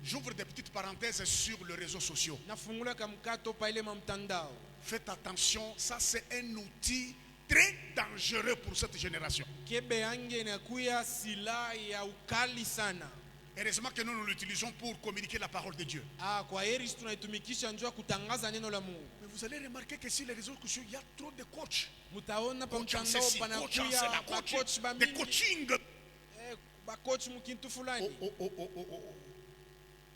J'ouvre des petites parenthèses sur les réseaux sociaux. Nafungula kamkato pa ile mamtandao. Faites attention, ça c'est un outil très dangereux pour cette génération. Kebe yange inakuya silaha ya ukali sana. Heureusement que nous l'utilisons pour communiquer la parole de Dieu. Kwa heri tunaitumikisha njoo ya kutangaza neno la Mungu. Mais vous allez remarquer que sur les réseaux sociaux, il y a trop de coachs. Mutaona pa Coach en mtandao ceci, coach en panakuya cela, bakochi ba des mingi. coaching. Bakochi mukintu fulani. Oh.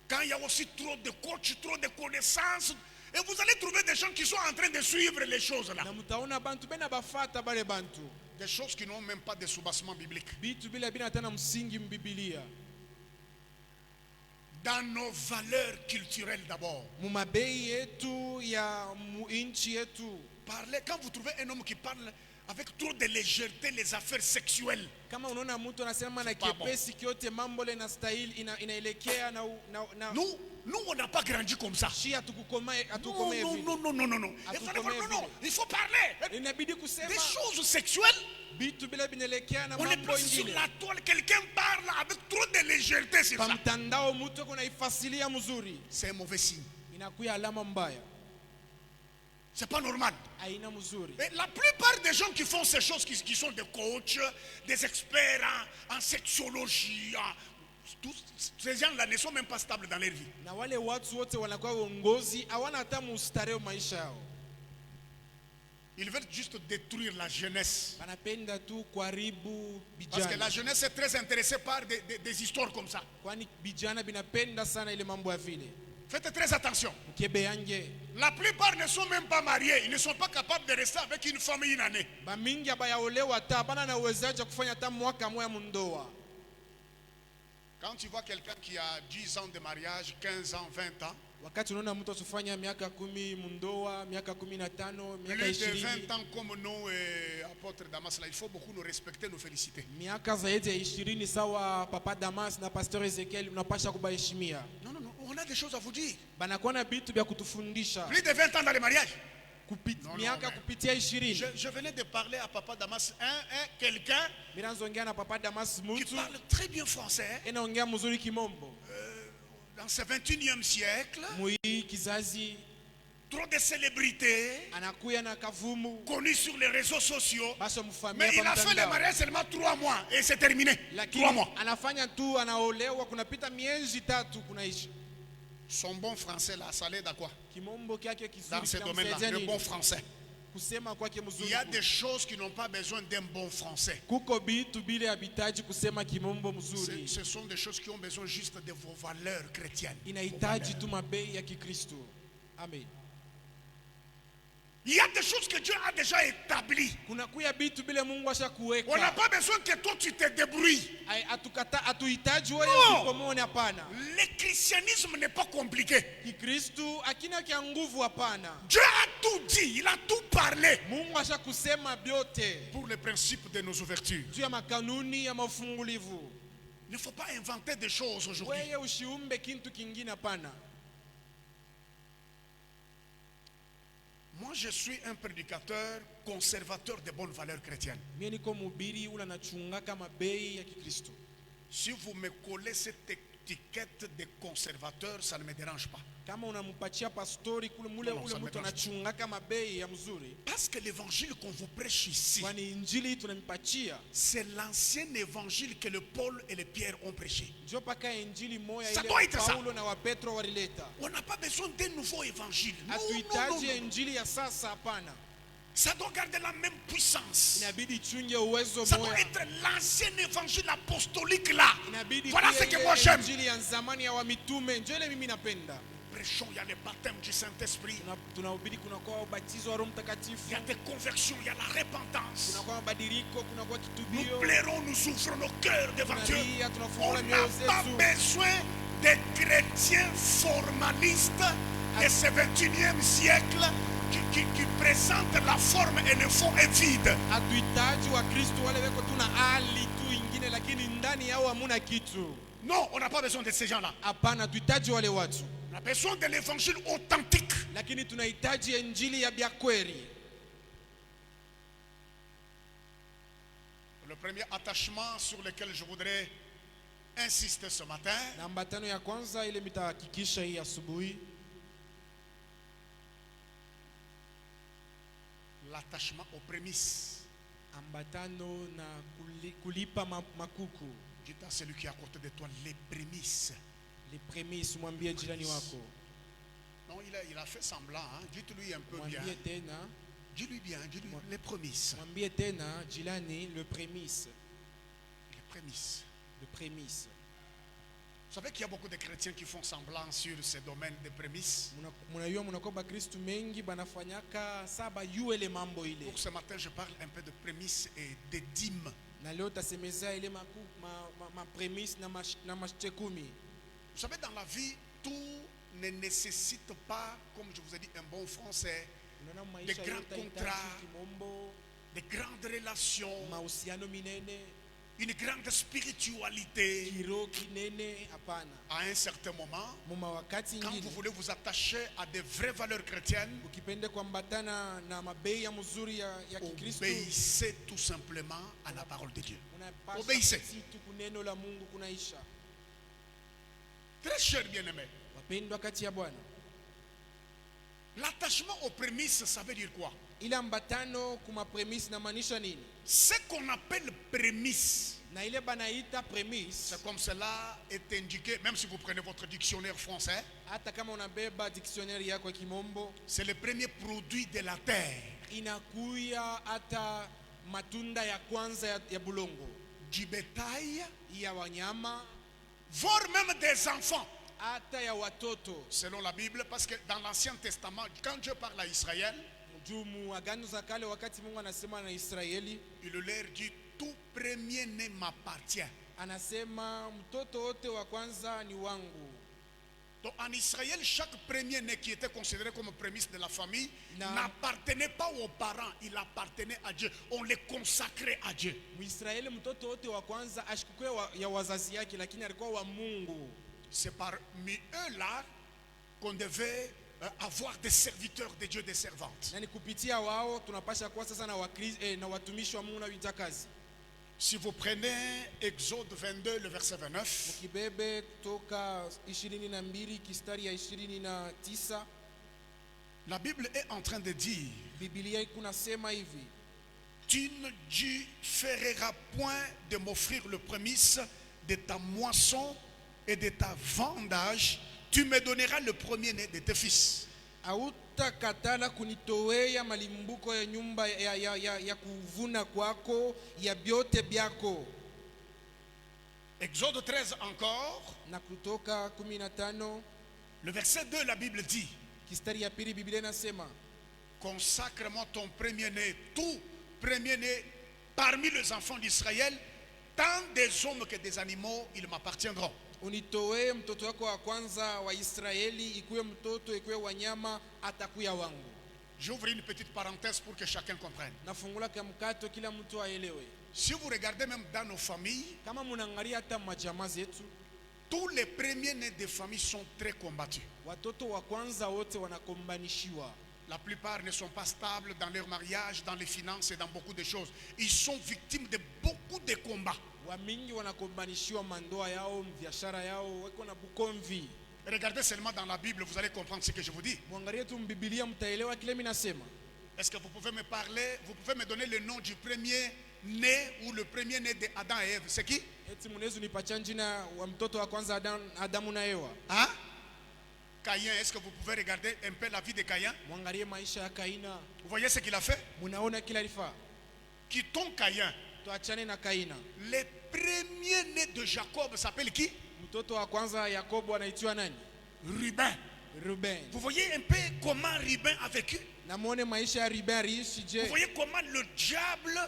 Quand il y a aussi trop de coachs, trop de connaissances, et vous allez trouver des gens qui sont en train de suivre les choses là. Na mutaona bantu bena bafata bale bantu. Des choses qui n'ont même pas de soubassement biblique. Bitu bila bina tena msingi mbibilia. Dans nos valeurs culturelles d'abord. Mumabei yetu ya inchi yetu. Parlez, quand vous trouvez un homme qui parle avec trop de légèreté les affaires sexuelles, Kama unaona mtu anasema na pas bon. kiepesi kiote mambo le na style inaelekea na nous on n'a pas grandi comme ça. shi atukukoma Non, atukome non, vile. non, non, non, non, non. À Il tout fallait commun voir, non, non, vile. il faut parler. Inabidi kusema Des choses sexuelles, bitu bila binaelekea na on les mambo place sur ingine. la toile, quelqu'un parle avec trop de légèreté sur Kwa ça. mtandao mtu kuna ifasilia mzuri C'est un mauvais signe. inakuya alama mbaya. C'est pas normal. haina mzuri. Et la plupart des gens qui font ces choses, qui sont des coachs, des experts en sexologie, tous ces gens-là ne sont même pas stables dans leur vie. Na wale watu wote wanakuwa uongozi hawana hata mustarehe maisha yao. Ils veulent juste détruire la jeunesse. Wanapenda tu kuharibu Parce que la vijana. jeunesse est très intéressée par des histoires comme ça. Kwani vijana binapenda sana ile mambo ya vile. Faites très attention. Mkebe yange. La plupart ne sont même pas mariés. Ils ne sont pas capables de rester avec une femme une année. Bamingi abayaolewa hata bana na uwezaji wa kufanya hata mwaka moja mundoa. Quand tu vois quelqu'un qui a 10 ans de mariage, 15 ans, 20 ans, Wakati unaona mtu asifanya miaka 10 mundoa, miaka 15, miaka plus de 20 20, ans comme nous, apôtre Damas, là, il faut beaucoup nous respecter, nous féliciter. miaka zaidi ya 20 sawa Papa Damas na Pastor Ezekiel, unapasha kubaheshimia. Non, non, non, on a des choses à vous dire. Banakuwa na vitu vya kutufundisha. Plus de 20 ans dans les mariages. Non, Miaka mais- kupitia 20. Je venais de parler à Papa Damas, quelqu'un Mimi naongea na Papa Damas qui mtu parle très bien français. anaongea mzuri kimombo. Dans ce 21e siècle, Mui kizazi trop de célébrités anakuya na kavumu connues sur les réseaux sociaux. basi mfamia Mais il kwa a fait le mtandao. mariage seulement 3 mois et c'est terminé. 3 Lakini mois. anafanya tu anaolewa kunapita miezi 3 kunaishi. Son bon français là, ça l'aide à quoi? Kimombo kyake Dans kizuri ce domaine-là, kinamsaidia le nini? bon français. Kusema kwake Il mzuri. y a des choses qui n'ont pas besoin d'un bon français. Kuko bitu bile habitaji kusema kimombo mzuri. Ce sont des choses qui ont besoin juste de vos valeurs chrétiennes. Vos Inahitaji valeurs. tu mabei ya Kikristo. Amen. Il y a des choses que Dieu a déjà établies. Kuna kuya bitu bile Mungu asha On n'a kuweka. pas besoin que toi tu te débrouilles. Atukata atuhitaji wewe No. ukomone hapana. Le christianisme n'est pas compliqué. Kikristo akina kia nguvu hapana. Dieu a tout dit, il a tout parlé Mungu asha kusema byote. pour le principe de nos ouvertures. Juu ya makanuni ya mafungulivu. Il ne faut pas inventer des choses aujourd'hui. Wewe ushiumbe kintu kingine hapana. Moi, je suis un prédicateur conservateur des bonnes valeurs chrétiennes. Mimi niko mhubiri ula nachungaka mabei ya Kikristo. Si vous me collez cette étiquette de conservateur, ça ne me dérange pas. Kama unampatia pastori kule mule No, ule ça me mtu dérange anachungaka mabei ya mzuri. Parce que l'évangile qu'on vous prêche ici, Kwani injili tunampatia. c'est l'ancien évangile que le Paul et le Pierre ont prêché. Njo paka injili moya Ça ile doit être ça. Paulo na wa Petro walileta. On n'a pas besoin d'un nouveau évangile. Non, non, non, Hatuhitaji non. injili ya sasa hapana. Ça doit garder la même puissance. Inabidi chunge uwezo Ça doit moya. être l'ancien évangile apostolique là. Inabidi Voilà kuwe ce que ile moi j'aime. injili ya zamani ya wa mitume. Njo ile mimi napenda. Prêchons, il y a le baptême du Saint-Esprit. Tunahubiri kunakuwa ubatizo wa Roho Il Mtakatifu. y a des conversions, il y a la repentance. Kunakuwa mabadiliko, kunakuwa Nous kitubio. plairons, nous ouvrons nos cœurs devant Dieu. Tunalia, On tunafungula n'a mioyo pas zetu. besoin des chrétiens formalistes de ce 21e siècle qui présentent la forme et le fond est vide. Hatuhitaji wa Kristo wale weko tuna hali tu ingine lakini ndani yao hamuna kitu. Non, on n'a pas besoin de ces gens-là. Hapana, hatuhitaji wale watu. On a besoin de l'évangile authentique. Lakini tunahitaji injili ya byakweli. Le premier attachement sur lequel je voudrais insister ce matin, Namba 5 ya kwanza ile mitahakikisha hii asubuhi, l'attachement aux prémices. ambatano na kulipa makuku. Dites à celui qui est à côté de toi les prémices. Les prémices, mwambie jirani wako. Non, il a fait semblant. Hein? Dites-lui un peu bien. Mwambie tena, Dis-lui bien, dis-lui les prémices. mwambie tena jirani le prémisse, Les prémices. le prémisse. Vous savez qu'il y a beaucoup de chrétiens qui font semblant sur ces domaines de prémices. Munajua munakuwa bakristu mengi banafanyaka saba yuele mambo ile. Donc ce matin, je parle un peu de prémices et de dîmes. Na leo tasemeza ile ma prémisse na mashtekumi. Vous savez, dans la vie, tout ne nécessite pas, comme je vous ai dit, un bon français, Unaona de maisha grands yote contrats, haitaji kimombo, de grandes relations, mahusiano minene, une grande spiritualité. kiro kinene, hapana. À un certain moment, Muma wakati quand ingine vous voulez vous attacher à des vraies valeurs chrétiennes, ukipende kuambatana na mabei ya mzuri ya Kikristo, obéissez tout simplement à la parole de Dieu. unapaswa Obéissez. kutii tu kuneno la Mungu kunaisha. Très cher bien-aimé, Wapendwa kati ya Bwana, l'attachement L'attachement aux prémices, ça veut dire quoi? Ile ambatano kuma premise inamaanisha nini? Ce qu'on appelle prémices, Na ile banaita premise, c'est comme cela est indiqué, même si vous prenez votre dictionnaire français, hata kama unabeba dictionnaire yako ya Kimombo, c'est le premier produit de la terre. inakuya hata matunda ya kwanza ya bulongo, Du bétail, ya wanyama, voire même des enfants, hata ya watoto. selon la Bible, parce que dans l'Ancien Testament, quand Dieu parle à Israël, Jumu agano za kale, wakati Mungu anasema na Israeli, il leur dit, tout premier-né m'appartient. anasema mtoto wote wa kwanza ni wangu. Donc en Israël, chaque premier-né qui était considéré comme prémisse de la famille Non. n'appartenait pas aux parents, il appartenait à Dieu. On les consacrait à Dieu. Mwisraeli mtoto wote wa kwanza ashikukwe ya wazazi yake, lakini alikuwa wa Mungu. C'est parmi eux là qu'on devait avoir des serviteurs de Dieu, des servantes. Na ni kupitia wao tunapasha kuwa sasa na watumishi wa Mungu na vitakazi. Si vous prenez Exode 22, le verset 29, Mkibebe toka 22 kistari ya 29, la Bible est en train de dire, Biblia ikunasema hivi: tu ne différeras point de m'offrir le prémisse de ta moisson et de ta vendage, tu me donneras le premier-né de tes fils. hautakatala kunitowea malimbuko ya nyumba ya kuvuna kwako ya vyote byako. Exode 13 encore, Na kutoka 15 le verset 2, la Bible dit, kistari ya pili, Biblia inasema consacre-moi ton premier-né, tout premier-né parmi les enfants d'Israël, tant des hommes que des animaux, ils m'appartiendront. unitoe mtoto wako wa kwanza wa Israeli, ikuwe mtoto ikuwe wanyama, atakuya wangu. J'ouvre une petite parenthèse pour que chacun comprenne. Nafungula kwa mkato kila mtu aelewe. Si vous regardez même dans nos familles, Kama munaangalia hata majamaa zetu, tous les premiers-nés des familles sont très combattus. watoto wa kwanza wote wanakombanishiwa. La plupart ne sont pas stables dans leur mariage, dans les finances et dans beaucoup de choses. Ils sont victimes de beaucoup de combats. Wamingi wanakombanishiwa mandoa yao, biashara yao, wako na bukomvi. Regardez seulement dans la Bible, vous allez comprendre ce que je vous dis. Mwangalie tu Biblia mtaelewa kile mimi nasema. Est-ce que vous pouvez me parler, vous pouvez me donner le nom du premier-né ou le premier-né d'Adam et Ève? C'est qui? Eti mnaweza nipatia jina wa mtoto wa kwanza Adamu na Eva? Hein? Caïn, est-ce que vous pouvez regarder un peu la vie de Caïn? Mwangalie maisha ya Kaina. Vous voyez ce qu'il a fait? Munaona kila alifaa. Quittons Caïn. Tuachane na Kaina. Le premier-né de Jacob s'appelle qui? Mtoto wa kwanza Yakobo anaitwa nani? Ruben. Ruben. Vous voyez un peu comment Ruben a vécu? Na muone maisha ya Ruben aliishi Vous je? voyez comment le diable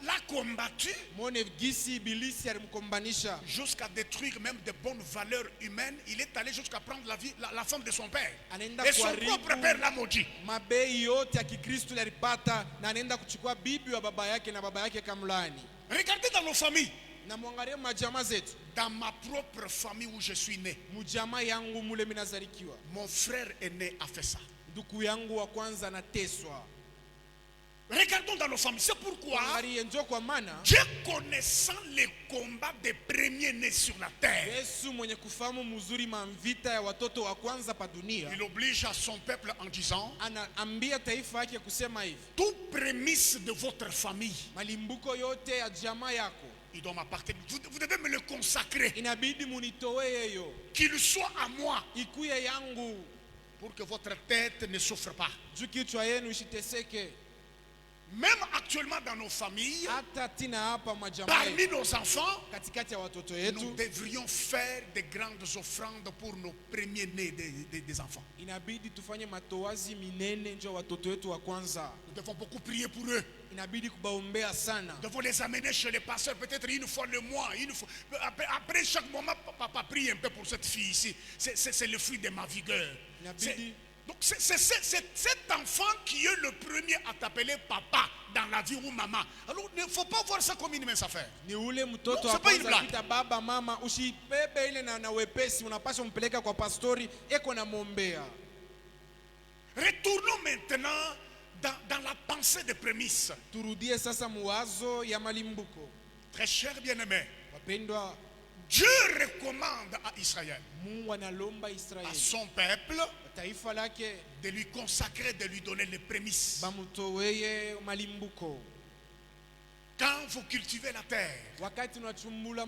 l'a combattu Muone gisi ibilisi alimkombanisha jusqu'à détruire même de bonnes valeurs humaines. Il est allé jusqu'à prendre la femme de son père. Anaenda Et son kuharibu propre père l'a maudit. mabei yote ya Kikristo alipata, na anaenda kuchukua bibi wa baba yake na baba yake kamlaani. Regardez dans nos familles. Na mwangalie majamaa zetu. Dans ma propre famille où je suis né, Mjamaa yangu mule mimi nazalikiwa, mon frère aîné a fait ça. ndugu yangu wa kwanza anateswa. Regardons dans nos familles. C'est pourquoi Angalie njo kwa maana Dieu, connaissant les combats des premiers-nés sur la terre, Yesu mwenye kufahamu mzuri mavita ya watoto wa kwanza pa dunia, il oblige à son peuple en disant, anaambia taifa yake kusema hivi: tout prémisse de votre famille, malimbuko yote ya jamaa yako il doit m'appartenir. Vous devez me le consacrer, inabidi munitoe yo, qu'il soit à moi, ikuye yangu, pour que votre tête ne souffre pas. juu kichwa yenu isiteseke. Même actuellement dans nos familles, Hata tina hapa majamaa parmi yetu, nos enfants, katikati ya watoto nous yetu, devrions faire de grandes offrandes pour nos premiers-nés des enfants. inabidi tufanye matoazi minene njo watoto wetu wa kwanza. Nous devons beaucoup prier pour eux. Inabidi kubaombea sana. Nous devons les amener chez les pasteurs peut-être une fois le mois. Après chaque moment, papa prie un peu pour cette fille ici. C'est le fruit de ma vigueur. Donc c'est cet enfant qui est le premier à t'appeler papa dans la vie ou maman. Alors il ne faut pas voir ça comme une mince affaire. Ni ule mtoto No, wa c'est pas une kwanza blague. kita baba mama, usibebe ile na wepesi, unapaswa mpeleka kwa pastori eko na mombea. Retournons maintenant dans la pensée des prémices. Turudie sasa muwazo ya malimbuko. Très cher bien-aimé, Wapendwa, Dieu recommande à Israël, Mungu analomba à Israeli, son peuple, taifa lake de lui consacrer, de lui donner les prémices. bamutoweye malimbuko. Quand vous cultivez la terre, Wakati unachumbula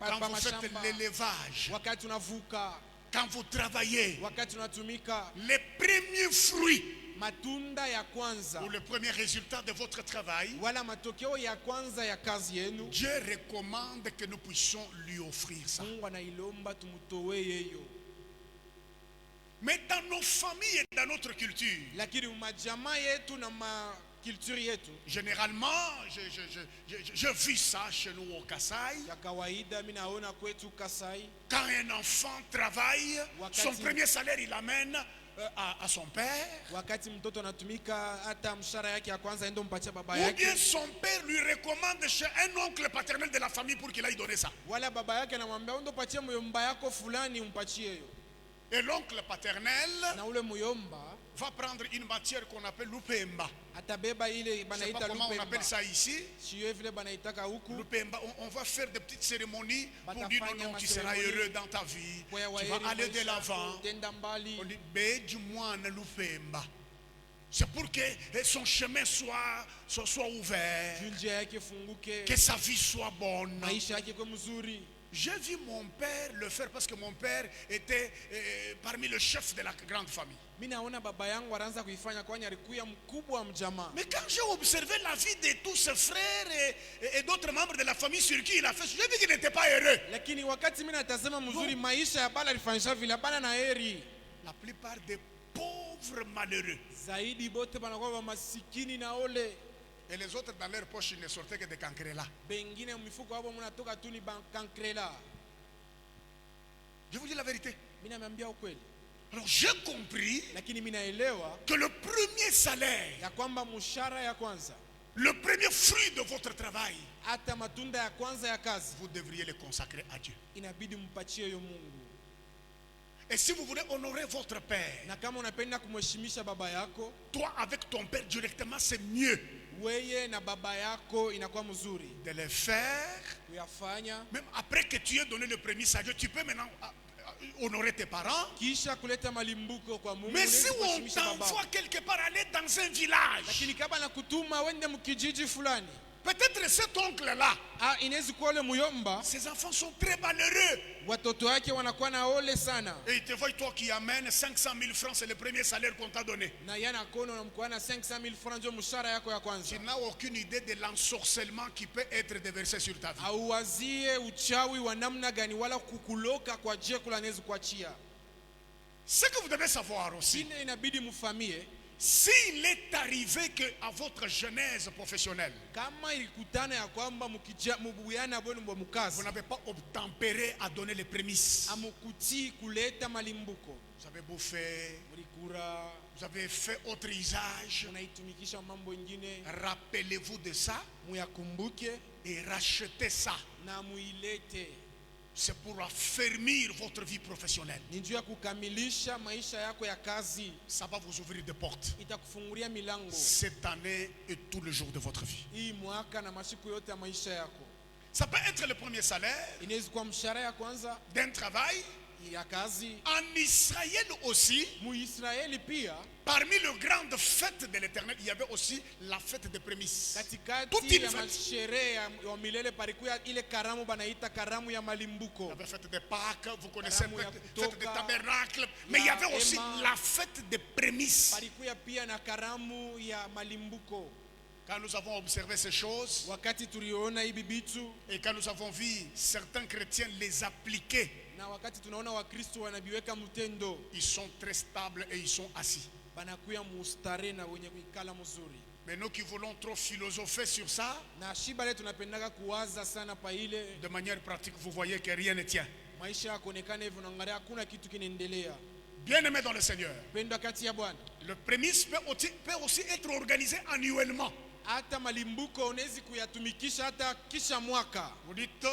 quand pa vous faites mashamba, l'élevage, wakati unavuka, quand vous travaillez, wakati unatumika, les premiers fruits matunda ya kwanza ou le premier résultat de votre travail, wala matokeo ya kwanza ya kazi yenu, Dieu recommande que nous puissions lui offrir ça. Mungu anailomba tumutoweye yo. Mais dans nos familles et dans notre culture, Lakini majamaa yetu na culture yetu généralement, je vis ça chez nous au Kasaï. ya kawaida, mimi naona kwetu Kasai, Quand un enfant travaille, son premier salaire, il l'amène à son père. wakati mtoto anatumika, hata mshahara yake ya kwanza endo mpatia baba Ou bien yake, son père lui recommande chez un oncle paternel de la famille pour qu'il aille donner ça. wala baba yake anamwambia ndo patie muyomba yako fulani umpatie yo. Et l'oncle paternel Na ule muyomba va prendre une matière qu'on appelle l'upemba. atabeba ile Je ne sais pas banaita comment on lupemba, appelle ça ici. sio vile banaitaka huku. L'upemba, on va faire des petites cérémonies pour Batafanya dire non, non, tu seras macérémonie. heureux dans ta vie. Kwa ya Tu waheri vas aller de maisha l'avant. yako, tenda mbali. On dit, ben du moins l'upemba. C'est pour que son chemin soit ouvert, Njia yake funguke, que sa vie soit bonne. maisha yake kwa mzuri. J'ai vu mon père le faire parce que mon père était parmi les chefs de la grande famille. Mimi naona baba yangu anaanza kuifanya kwani alikuwa mkubwa wa mjamaa. Mais quand j'ai observé la vie de tous ses frères et d'autres membres de la famille sur qui il a fait, j'ai vu qu'il n'était pas heureux. Lakini wakati mimi natazama mzuri maisha ya bala alifanyisha vile bana na heri. La plupart des pauvres malheureux. Zaidi bote banakuwa masikini na ole. Et les autres dans leur poche, ils ne sortaient que des cancrela. Bengine mifuko hapo mnatoka tu ni bankankrela. Je vous dis la vérité. Mimi naambia ukweli. Alors j'ai compris Lakini mimi naelewa que le premier salaire, ya kwamba mshahara ya kwanza, le premier fruit de votre travail, hata matunda ya kwanza ya kazi vous devriez le consacrer à Dieu. inabidi mpachie yo Mungu. Et si vous voulez honorer votre père, Na kama unapenda kumheshimisha baba yako, toi avec ton père directement, c'est mieux weye na baba yako inakuwa mzuri de le faire. kuyafanya, Même après que tu aies donné le prémisse à Dieu, tu peux maintenant honorer tes parents. kisha kuleta malimbuko kwa Mungu. Mais si unaweza on kuheshimisha baba. t'envoie quelque part aller dans un village, Lakini kama nakutuma wende mkijiji fulani, peut-être cet oncle-là, inaweza kuwa ule muyomba ses enfants sont très malheureux. watoto wake wanakuwa na ole sana, Et il te voit, toi qui amènes 500 000 francs, c'est le premier salaire qu'on t'a donné. na yana kono unamkuwa na 500,000 francs ndio mshahara yako ya kwanza. Tu n'as aucune idée de l'ensorcellement qui peut être déversé sur ta vie. Auwazie uchawi wa namna gani wala kukuloka kwa jekula anaweza kuachia. Ce que vous devez savoir aussi, Ile inabidi mfamie, s'il est arrivé qu'à votre genèse professionnelle, kama ilikutana ya kwamba mubuyana bwenu mwa vous mukazi n'avez pas obtempéré à donner les prémices. amukutii kuleta malimbuko, Vous avez bouffé, mulikura vous avez fait autre usage. munaitumikisha mambo ingine, Rappelez-vous de ça muyakumbuke et rachetez ça. na muilete. C'est pour affermir votre vie professionnelle. Ni njia ya kukamilisha maisha yako ya kazi, Ça va vous ouvrir des portes itakufungulia milango cette année et tous les jours de votre vie. hii mwaka na masiku yote ya maisha yako. Ça peut être le premier salaire Inaweza kuwa mshahara ya kwanza d'un travail. ya kazi. En Israël aussi, Muisraeli pia parmi les grandes fêtes de l'Éternel, il y avait aussi la fête des prémices. Toute katikati une ya fête. masherehe ya milele palikuwa ile karamu banaita karamu ya Il y malimbuko, avait fête de Pâques, vous connaissez, Karamu ya fête de kutoka, tabernacle. Mais il y avait ya aussi hema. la fête des prémices. palikuwa pia na karamu ya malimbuko. Quand nous avons observé ces choses Wakati tuliona hivi bitu et quand nous avons vu certains chrétiens les appliquer, na wakati tunaona Wakristo wanabiweka mtendo, ils sont très stables et ils sont assis. banakuya mustare na wenye kuikala mzuri. Mais nous qui voulons trop philosopher sur ça, Na shiba leo tunapendaka kuwaza sana pa ile de manière pratique, vous voyez que rien ne tient. maisha yako onekana hivyo, naangalia hakuna kitu kinaendelea. Bien-aimés dans le Seigneur, Pendwa kati ya Bwana, le prémisse peut aussi être organisé annuellement. hata malimbuko unawezi kuyatumikisha hata kisha mwaka. Vous dites,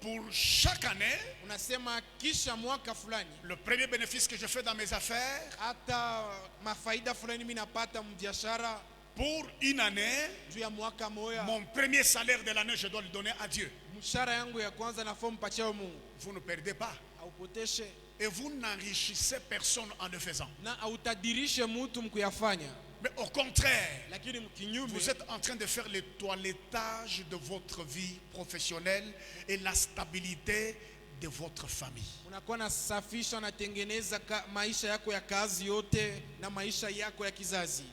pour chaque année, Unasema kisha mwaka fulani, le premier bénéfice que je fais dans mes affaires, hata mafaida fulani mimi napata mbiashara pour une année, juu ya mwaka moya, mon premier salaire de l'année, je dois le donner à Dieu. mshahara yangu ya kwanza nafaa mpatia Mungu, vous ne perdez pas. aupoteshe Et vous n'enrichissez personne en le faisant. na autadirishe mtu mkuyafanya, Mais au contraire, lakini mkinyume vous êtes en train de faire le toilettage de votre vie professionnelle et la stabilité de votre famille. unakuwa nasafisha, natengeneza maisha yako ya kazi yote na maisha yako ya kizazi,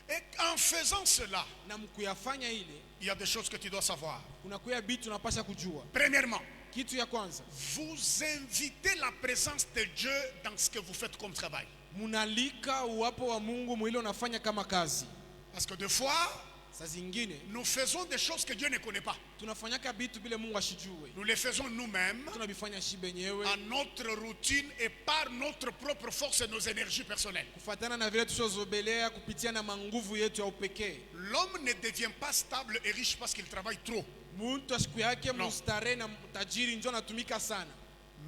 Et en faisant cela, na mkuyafanya ile, il y a des choses que tu dois savoir. kunakuya bitu unapasha kujua. Premièrement, Kitu ya kwanza, vous invitez la présence de Dieu dans ce que vous faites comme travail. munalika uwapo wa Mungu mwile unafanya kama kazi. Parce que des fois, Saa zingine nous faisons des choses que Dieu ne connaît pas. tunafanyaka bitu bile Mungu ashijue, Nous les faisons nous-mêmes, tunabifanya shi benyewe à notre routine et par notre propre force et nos énergies personnelles. kufatana na vile tushozobelea kupitia na manguvu yetu ya upekee. L'homme ne devient pas stable et riche parce qu'il travaille trop. Muntu siku yake No. mustare na tajiri njo anatumika sana,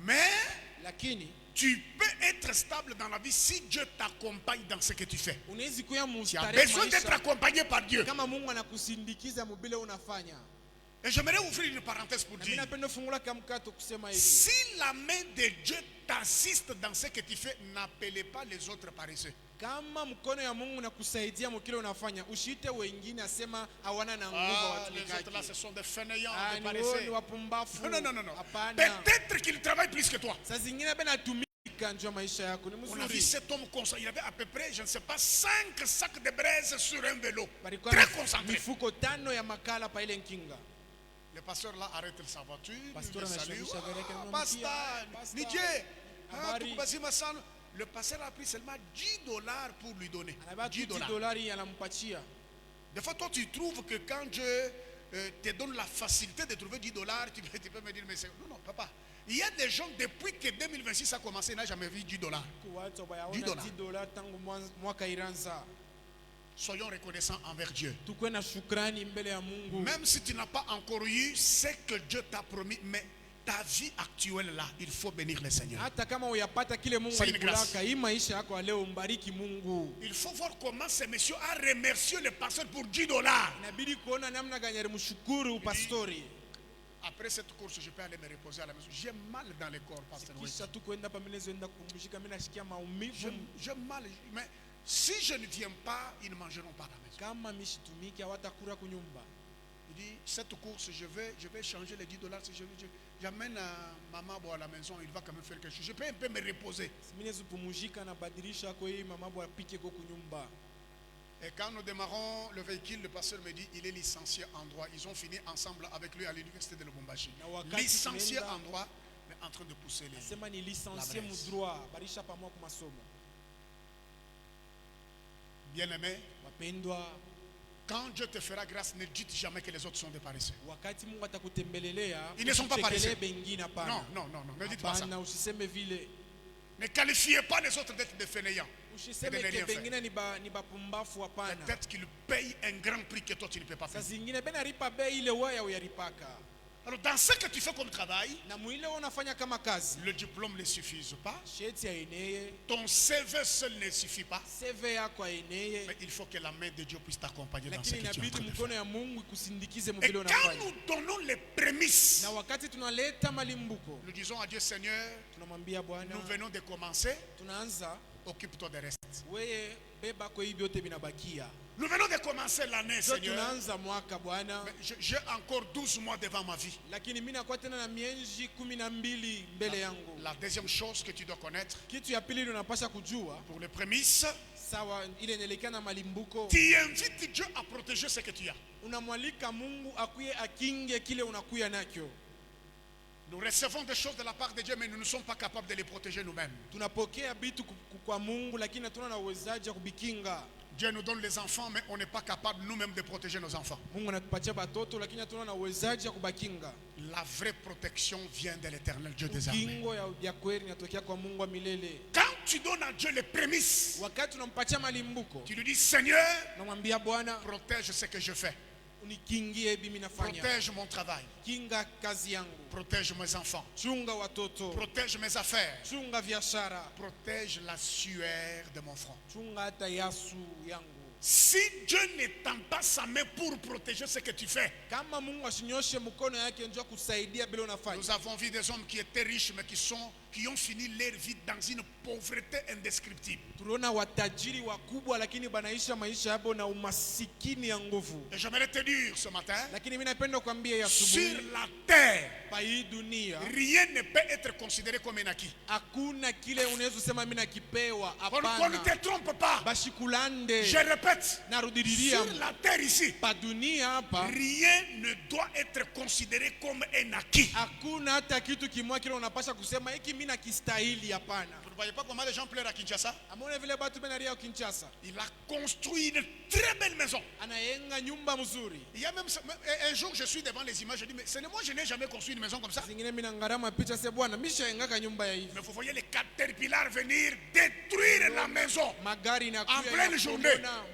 Mais lakini tu peux être stable dans la vie si Dieu t'accompagne dans ce que tu fais. unawezi kuya Tu as mustare besoin d'être maisha accompagné par Dieu. kama Mungu anakusindikiza mubile unafanya. Et j'aimerais ouvrir une parenthèse pour Na mimi dire, napenda fungula kamkato kusema hivi, si la main de Dieu t'assiste dans ce que tu fais, n'appelez pas les autres paresseux. kama mkono ya Mungu nakusaidia mukile unafanya, ushite wengine asema hawana na nguvu Ah, les autres là, watumikaji. ce sont des fainéants, Ah, des ni wao ni paresseux. wapumbafu. Non, non, non, non, non. Hapana. Peut-être qu'ils travaillent plus que toi. Saa zingine bena natumika njo maisha yako ni On a vu mzuri. cet homme constant. Il avait à peu près, je ne sais pas, 5 sacs de braise sur un vélo. Balikuwa Très na concentré. mifuko 5 ya makala pa ile nkinga. Le pasteur là arrête sa voiture. Pasteur Il le salue. anashukisha gari yake, Ah, anamwambia, Pasteur, Pasteur, Nidier. Ah, habari. tukubazima sana. Le pasteur a pris seulement $10 pour lui donner. Anabeba $10. $10 anampatia. Des fois, toi, tu trouves que quand Dieu te donne la facilité de trouver $10, tu peux me dire, mais c'est... Non, non, papa. Il y a des gens, depuis que 2026 a commencé, ils n'ont jamais vu $10. Kuwatu bayaona $10. $10 tangu mwaka iranza. Soyons reconnaissants envers Dieu. Tukwe na shukrani mbele ya Mungu. Même si tu n'as pas encore eu ce que Dieu t'a promis, mais ta vie actuelle là, il faut bénir le Seigneur. Hata kama uyapata kile Mungu C'est une grâce. alikulaka, hii maisha yako ya leo mbariki Mungu. Il faut voir comment ce monsieur a remercié le pasteur pour $10. Inabidi kuona namna gani alimshukuru pastori. Après cette course, je peux aller me reposer à la maison. J'ai mal dans le corps, pasteur. Kisha tu kwenda pa mimi naenda kupumzika, mimi nasikia maumivu. J'ai mal. Mais si je ne viens pas, ils ne mangeront pas à la maison. Kama mishitumiki hawatakula kunyumba. Il dit, cette course, je vais changer les $10. Si j'amène maman à la maison, il va quand même faire quelque chose. Je peux un peu me reposer. Mimi nazipumzika na badilisha kwa hii mama bwa pike kwa kunyumba. Et quand nous démarrons le véhicule, le pasteur me dit, il est licencié en droit. Ils ont fini ensemble avec lui à l'université de Lubumbashi. Na wakati Licencié tunaenda- en droit, mais en train de pousser les... Sema ni licencié mu droit, barisha pamoja kwa masomo. Bien-aimés, Wapendwa, quand Dieu te fera grâce, ne dites jamais que les autres sont des paresseux. wakati Mungu atakutembelelea, Ils ne sont pas usichekelee paresseux. bengine Non, hapana. non, non, non, ne dites pas ça. Hapana, usiseme vile. Ne qualifiez pas les autres d'être des fainéants. Usiseme Et de ne ke rien faire. bengine ni bapumbafu hapana. Peut-être qu'ils payent un grand prix que toi tu ne peux pas Saa payer. zingine bena ripa bei ile wewe uyaripaka. Alors dans ce que tu fais comme travail, Na mwile unafanya kama kazi. le diplôme ne suffit pas. Sheti aeneye, Ton CV seul ne suffit pas. CV yako aeneye. Mais il faut que la main de Dieu puisse t'accompagner dans ce Lakini que tu es en inabidi train de mkono faire. ya Mungu ikusindikize Et mvile quand unafanya. nous donnons les prémices, Na wakati tunaleta malimbuko, nous disons à Dieu, Seigneur, tunamwambia Bwana, nous venons de commencer, tunaanza occupe-toi de reste. weye beba kwa hivi vyote vinabakia. Nous venons de commencer l'année, Ndio Seigneur. tunaanza mwaka Bwana, Mais j'ai encore 12 mois devant ma vie. lakini mimi nakuwa tena na miezi 12 mbele yangu. La deuxième chose que tu dois connaître, Kitu ya pili unapasha kujua, pour les prémices, sawa ile inaelekea na malimbuko, tu invites Dieu à protéger ce que tu as. unamwalika Mungu akuye akinge kile unakuya nacho. Nous recevons des choses de la part de Dieu, mais nous ne sommes pas capables de les protéger nous-mêmes. Tunapokea vitu kwa Mungu, lakini hatuna na uwezaji wa kubikinga. Dieu nous donne les enfants, mais on n'est pas capable nous-mêmes de protéger nos enfants. Mungu anatupatia batoto, lakini hatuna na uwezaji wa kubakinga. La vraie protection vient de l'Éternel Dieu des armées. Kingo ya kweli inatokea kwa Mungu wa milele. Quand tu donnes à Dieu les prémices, Wakati unampatia malimbuko, tu lui dis, Seigneur, unamwambia Bwana, protège ce que je fais. unikingie bibi nafanya. Protège mon travail. Kinga kazi yangu. Protège mes enfants. Chunga watoto. Protège mes affaires. Chunga biashara. Protège la sueur de mon front. Chunga hata yasu yangu. Si Dieu n'étend pas sa main pour protéger ce que tu fais, kama Mungu asinyoshe mkono yake njoo kusaidia bila unafanya. nous avons vu des hommes qui étaient riches mais qui ont fini leur vie dans une pauvreté indescriptible. Tuliona watajiri wakubwa lakini banaisha maisha yao na umasikini ya nguvu. Et j'aimerais te dire ce matin, Lakini mimi napenda kuambia ya sur asubuhi, la terre, pa hii dunia rien ne peut être considéré comme un acquis. hakuna kile unaweza kusema mimi nakipewa. Qu'on ne Hapana, te trompe pas. bashikulande. Je répète, Narudilia, sur la terre ici, pa dunia hapa rien ne doit être considéré comme un acquis. hakuna hata kitu kimoja kile unapasha kusema hiki mimi nakistahili. Hapana. Vous ne voyez pas comment les gens pleurent à Kinshasa? Amone vile batu benalia Kinshasa, Il a construit une très belle maison. anayenga nyumba mzuri. Il y a même un jour, je suis devant les images, je dis, mais c'est moi, je n'ai jamais construit une maison comme ça. Zingine mimi nangarama picha se bwana mishaengaka nyumba ya hivi. Mais vous voyez les caterpillars venir détruire la maison. Magari na En pleine journée.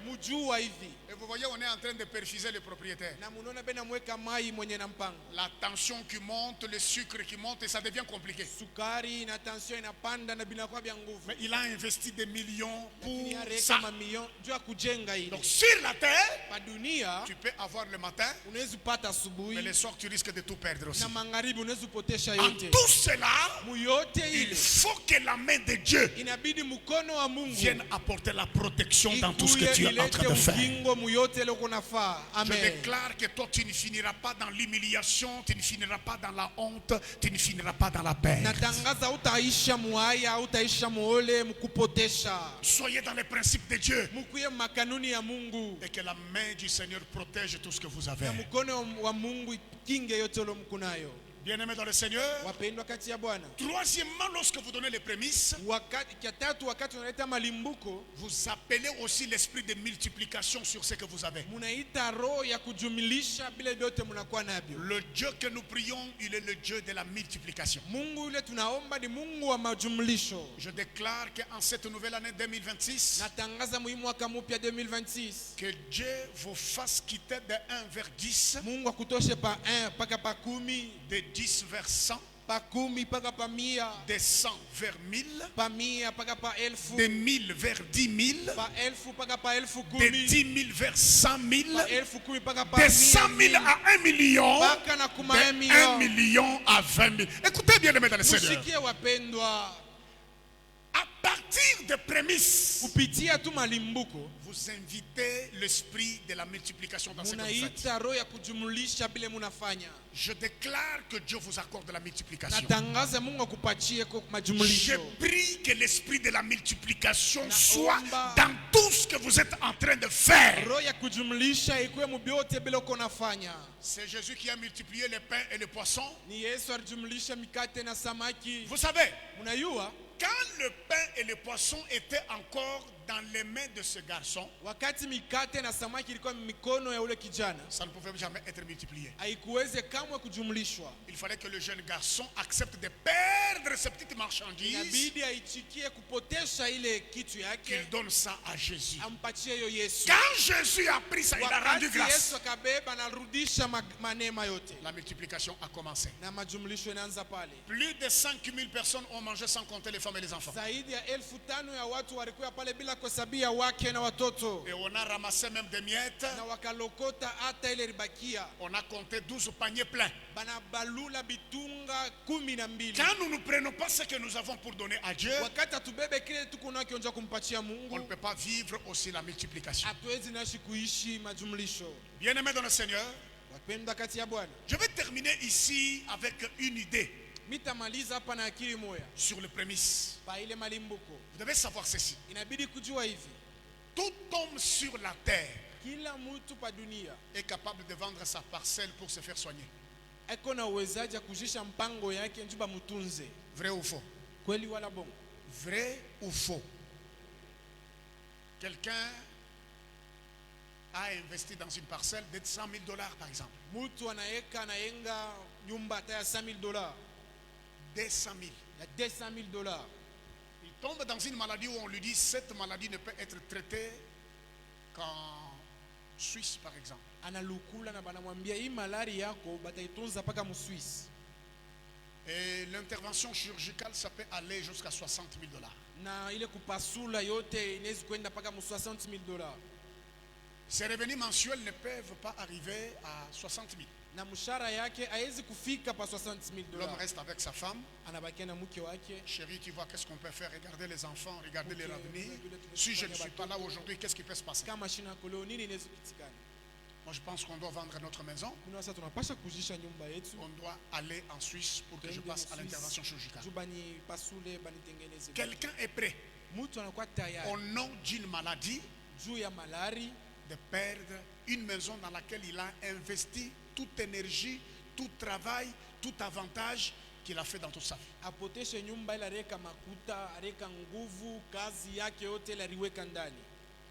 mujua hivi. Et vous voyez, on est en train de perfuser le propriétaire. Na munaona bena mweka mai mwenye na mpango. La tension qui monte, le sucre qui monte, et ça devient compliqué. Sukari na tension inapanda na binakuwa bya nguvu. Mais il a investi des millions Lakini pour areka ça. mamilioni juu ya kujenga hili. Donc sur la terre, Pa dunia tu peux avoir le matin, unaweza pata mais asubuhi le soir, tu risques de tout perdre aussi. na magharibi unaweza potesha En yote. tout cela, Muyote il ile faut que la main de Dieu inabidi mkono wa Mungu vienne apporter la protection dans tout ce que ikuye tu es en train ilete de faire. ukingo muyote ile uko nafaa. Je Amen. déclare que toi, tu ne finiras pas dans l'humiliation, tu ne finiras pas dans la honte, tu ne finiras pas dans la perte. Natangaza utaisha muhaya, utaisha muole, mukupotesha. Soyez dans les principes de Dieu Mukuye makanuni ya Mungu. et que la main du Seigneur protège tout ce que vous avez. Na mkono wa Mungu kinge yote ule mkunayo. Bien-aimés dans le Seigneur, Wapendwa kati ya Bwana. troisièmement, lorsque vous donnez les prémices, Wakati kia tatu, wakati unaleta malimbuko, vous appelez aussi l'esprit de multiplication sur ce que vous avez. munaita roho ya kujumilisha bila vyote munakuwa navyo. Le Dieu que nous prions, il est le Dieu de la multiplication. Mungu yule tunaomba ni Mungu wa majumlisho. Je déclare qu'en cette nouvelle année 2026, Natangaza muhimu mwaka mpya 2026. que Dieu vous fasse quitter de 1 vers 10, Mungu akutoshe pa 1 paka pa 10, de 10 vers 100, pa 10 paka pa 100, de 100 vers 1000, pa 100 paka pa 1000, de 1000 vers 10 000, pa 1000 paka pa 10 de 10, 10 000 vers 100 000, pa 10 paka pa de 100 000 à 1 million, paka na kuma de 1 million à 20 000. Écoutez bien, les dans le Seigneur. Musikie wapendwa, À partir des prémices, kupitia tu malimbuko vous invitez l'esprit de la multiplication dans ce que vous faites. munaita roho ya kujumlisha bile munafanya. Je déclare que Dieu vous accorde la multiplication. Natangaza Mungu akupatie kwa Je majumlisho. prie que l'esprit de la multiplication Naomba soit dans tout ce que vous êtes en train de faire. Roho ya kujumlisha ikuwe mubyote bila uko nafanya. C'est Jésus qui a multiplié les pains et les poissons. Ni Yesu alijumlisha mikate na samaki. Vous savez, Munayua quand le pain et le poisson étaient encore dans les mains de ce garçon, wakati mikate na samaki ilikuwa mikono ya ule kijana, ça ne pouvait jamais être multiplié. haikuweze kamwe kujumlishwa. Il fallait que le jeune garçon accepte de perdre ses petites marchandises, Inabidi aichikie kupotesha ile kitu yake, qu'il donne ça à Jésus. ampatie yo Yesu. Quand Jésus a pris ça, il a rendu Wakati grâce. Yesu akabeba narudisha manema yote, La multiplication a commencé. na majumlisho inaanza pale. Plus de 5 000 personnes ont mangé sans compter les femmes et les enfants. Zaidi ya 5,000 ya watu walikuwa pale bila kuhesabia wake na watoto, Et on a ramassé même des miettes. na wakalokota hata ile ribakia, On a compté 12 paniers pleins. banabalula bitunga 12. Quand nous ne prenons pas ce que nous avons pour donner à Dieu, Wakati atubebe kile tuko nacho kionja kumpatia on ne Mungu, peut pas vivre aussi la multiplication. hatuwezi nashi kuishi majumlisho. Bien-aimés dans le Seigneur, Wapendwa kati ya Bwana, je vais terminer ici avec une idée mitamaliza hapa na akili moya sur les prémices. pa ile malimbuko. Vous devez savoir ceci. Inabidi kujua hivi, Tout homme sur la terre kila mtu pa dunia est capable de vendre sa parcelle pour se faire soigner. eko na uwezaji ya kujisha mpango yake njuba mutunze. Vrai ou faux? Kweli wala bongo? Vrai ou faux? Quelqu'un a investi dans une parcelle de 100 000 $ par exemple. Mtu anayenga nyumba hata ya $100,000, 200 000. ya $200,000. Il tombe dans une maladie où on lui dit cette maladie ne peut être traitée qu'en Suisse par exemple. Analukula na banamwambia hii malari yako bataitunza paka mu Swiss. Et l'intervention chirurgicale, ça peut aller jusqu'à 60 000 $. Na ile kupasula yote inaweza kwenda paka mu $60,000. Ses revenus mensuels ne peuvent pas arriver à 60 000. na mshahara yake haiwezi kufika pa 60 000 L'homme dollars. reste avec sa femme. Anabakia na mke wake. Chérie, tu vois qu'est-ce qu'on peut faire? Regarder les enfants, regarder les revenus. Si je ne suis pas là aujourd'hui, qu'est-ce qui peut se passer? Kama shina koleo nini inaweza kupitikana? Moi, je pense qu'on doit vendre notre maison. Mimi sasa tunapasha kujisha nyumba yetu. On doit aller en Suisse pour que je passe à l'intervention chirurgicale. Jubani pasule banitengeneze. Quelqu'un est prêt, Mtu anakuwa tayari au nom d'une maladie, juu ya malari de perdre une maison dans laquelle il a investi toute énergie, tout travail, tout avantage qu'il a fait dans toute sa vie. apoteshe nyumba ile areka makuta, areka nguvu, kazi yake yote ile aliweka ndani.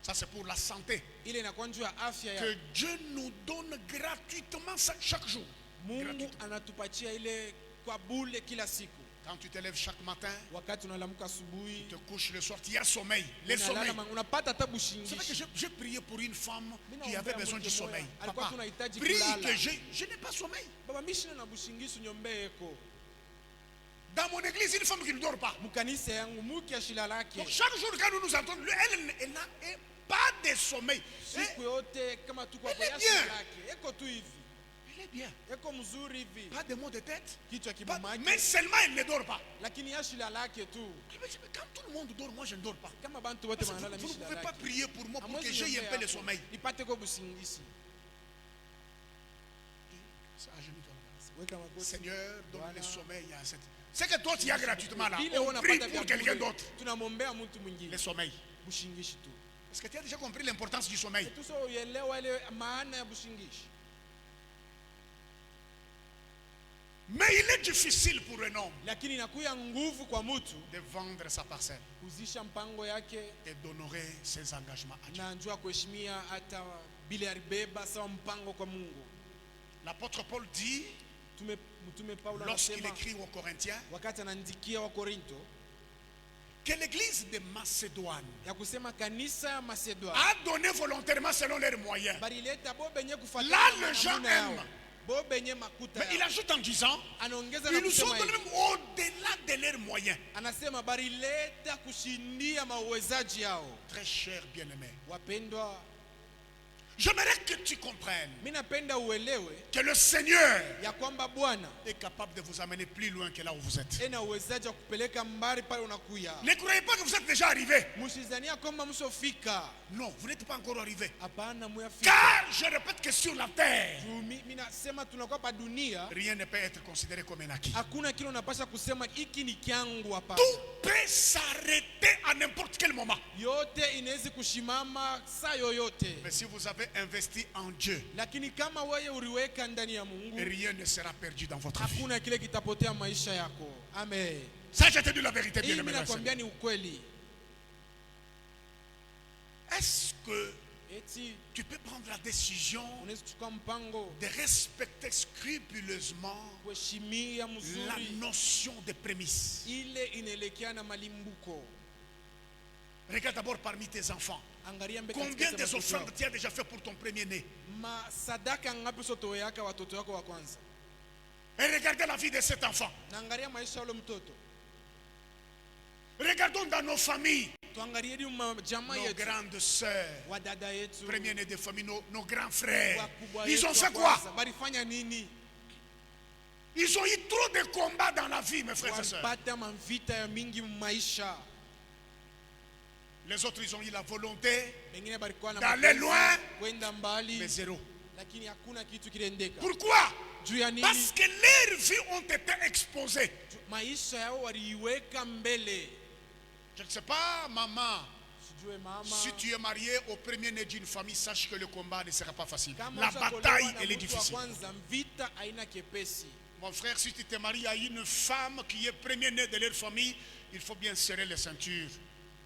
Ça, c'est pour la santé. Ile inakuwa juu ya afya Que ya Dieu nous donne gratuitement ça chaque jour. Mungu Gratuitement. anatupatia ile kwa bule kila siku. Quand tu te lèves chaque matin, Wakati unalamuka tu asubuhi, te couches le soir, tu as sommeil. Les sommeils. unalala unapata tabu C'est vrai que shingishi. j'ai prié pour une femme Mina qui avait ombea besoin mke du sommeil. moya, alikuwa Papa, tunahitaji prie kulala. que je n'ai pas sommeil. Baba mishina na bushingishi nyombeeko. Dans mon église, une femme qui ne dort pas. Mukanisa yangu muki ashilalake. Donc chaque jour quand nous nous entendons, elle n'a pas de sommeil. Siku yote kama tuko hapo Elle est yashilalake. Eko tu hivi. Elle est bien. Eko mzuri hivi. Pas de maux de tête. Kichwa Pas- kibumaki. mais seulement elle ne dort pas. Lakini yashilalake tu. Mais quand tout le monde dort, moi je ne dors pas. Kama bantu wote Parce que banalala vous ne pouvez pas mishilalake. prier pour moi pour que Hamwezi j'aie un niombea peu de hapo. sommeil. Nipate ko busingisi. Weka magoti. Seigneur, donne Voilà. le sommeil à cette. C'est que toi tu as gratuitement là. Ile On unapata prie vya pour quelqu'un bure. d'autre. Tunamwombea mtu mwingine. Le sommeil. Bushingishi tu. Est-ce que tu as déjà compris l'importance du sommeil? Tuso uelewa ile maana ya bushingishi. Mais il est difficile pour un homme Lakini inakuya nguvu kwa mtu de vendre sa parcelle kuzisha mpango yake et d'honorer ses engagements à Dieu. na njua kuheshimia hata bila alibeba sawa mpango kwa Mungu. L'apôtre Paul dit, Mtume Paulo lorsqu'il anasema écrit aux Corinthiens, wakati anaandikia wa Korinto que l'église de Macédoine ya kusema kanisa ya Macedoine a donné volontairement selon leurs moyens. balileta bo benye Là, kufuatana les gens namuna yao. aiment. Bo benye makuta Mais il yao. ajoute en disant, Anaongeza na ils nous ont kusema donné hivi. même au-delà de leurs moyens. Anasema balileta kushindia mauwezaji yao. Très cher bien-aimé, Wapendwa, j'aimerais que tu comprennes mimi napenda uelewe que le Seigneur ya kwamba Bwana est capable de vous amener plus loin que là où vous êtes. ena uwezaji wa kupeleka mbali pale unakuya. Ne croyez pas que vous êtes déjà arrivé. Msizania kwamba msofika. Non, vous n'êtes pas encore arrivé. Hapana, muyafika. Car je répète que sur la terre, Mimi nasema tunakuwa pa dunia, rien ne peut être considéré comme un acquis. hakuna kile unapasha kusema hiki ni kyangu. Hapana, Tout peut s'arrêter à n'importe quel moment. yote inaweza kushimama saa yoyote, Mais si vous avez investi en Dieu, lakini kama wewe uliweka ndani ya Mungu, rien ne sera perdu dans votre vie. hakuna kile kitapotea maisha yako. Amen. Ça, je te dis la vérité, Hii bien mimi aimé. nakwambia ni ukweli. Est-ce que Eti tu peux prendre la décision unaweza kuchukua mpango de respecter scrupuleusement kuheshimia la mzuri notion de prémisse? ile inaelekea na malimbuko. Regarde d'abord parmi tes enfants. Angalia mbele Combien katika des watoto offrandes wako. tu as déjà fait pour ton premier-né? Masadaka ngapi sotoweaka watoto wako wa kwanza? Et regardez la vie de cet enfant. Na angalia maisha ya ule mtoto. Regardons dans nos familles, Tuangalie jamaa nos yetu, grandes sœurs, wadada yetu, premiers-nés de famille, nos grands frères. wakubwa Ils yetu ont wa fait quoi? kwanza, balifanya nini? Ils ont eu trop de combats dans la vie, mes frères et sœurs. Walipata mavita ya mingi maisha. Les autres, ils ont eu la volonté, Wengine balikuwa na D'aller mapenzi, loin, kwenda mbali, mais zéro. lakini hakuna kitu kiliendeka. Pourquoi? Juu ya nini? Parce que leurs vies ont été exposées. Maisha yao waliiweka mbele. Je ne sais pas, maman, Sijue mama, si tu es marié au premier-né d'une famille, sache que le combat ne sera pas facile. kama La ushaolewa bataille, na elle est mtu wa difficile. kwanza, vita haina kepesi. Mon frère, si tu te maries à une femme qui est premier-né de leur famille, il faut bien serrer les ceintures.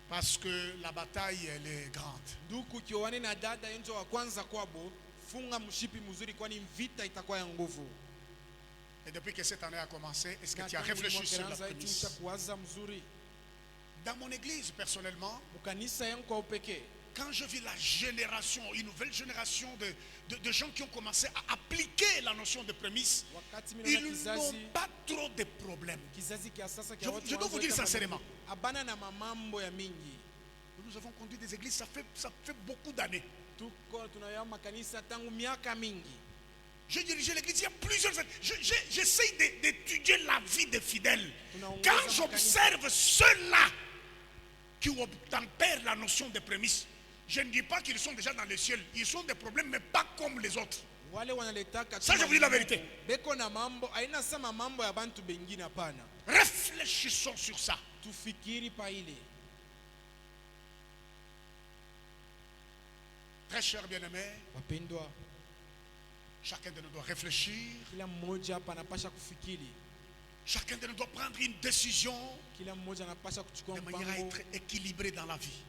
Parce que la bataille, elle est grande. Ndugu, kioane na dada yenjo wa kwanza kwabo, funga mshipi mzuri, kwani vita itakuwa ya nguvu. Et depuis que cette année a commencé, est-ce que Na tu as tangu réfléchi mwaka sur la unaanza eti prémisse? utakuwaza mzuri. Dans mon église, personnellement, Mukanisa yangu kwa upekee, quand je vis la génération, une nouvelle génération de gens qui ont commencé à appliquer la notion de prémisse, wakati mimi naona ils kizazi n'ont pas trop de problèmes. kizazi kia sasa kia Je- watu je dois vous dire wanaoweka sincèrement. mambo, abana na mamambo ya mingi. Nous avons conduit des églises, ça fait beaucoup d'années. tuko tunaya makanisa tangu miaka mingi. J'ai dirigé l'église il y a plusieurs années. J'essaye d'étudier la vie des fidèles. Quand j'observe ceux-là qui obtempèrent la notion des prémices, je ne dis pas qu'ils sont déjà dans le ciel. Ils ont des problèmes, mais pas comme les autres. Ça, je vous dis la vérité. Réfléchissons sur ça. Très cher bien-aimé, chacun de nous doit réfléchir. Chacun de nous doit prendre une décision de manière à être équilibré dans la vie.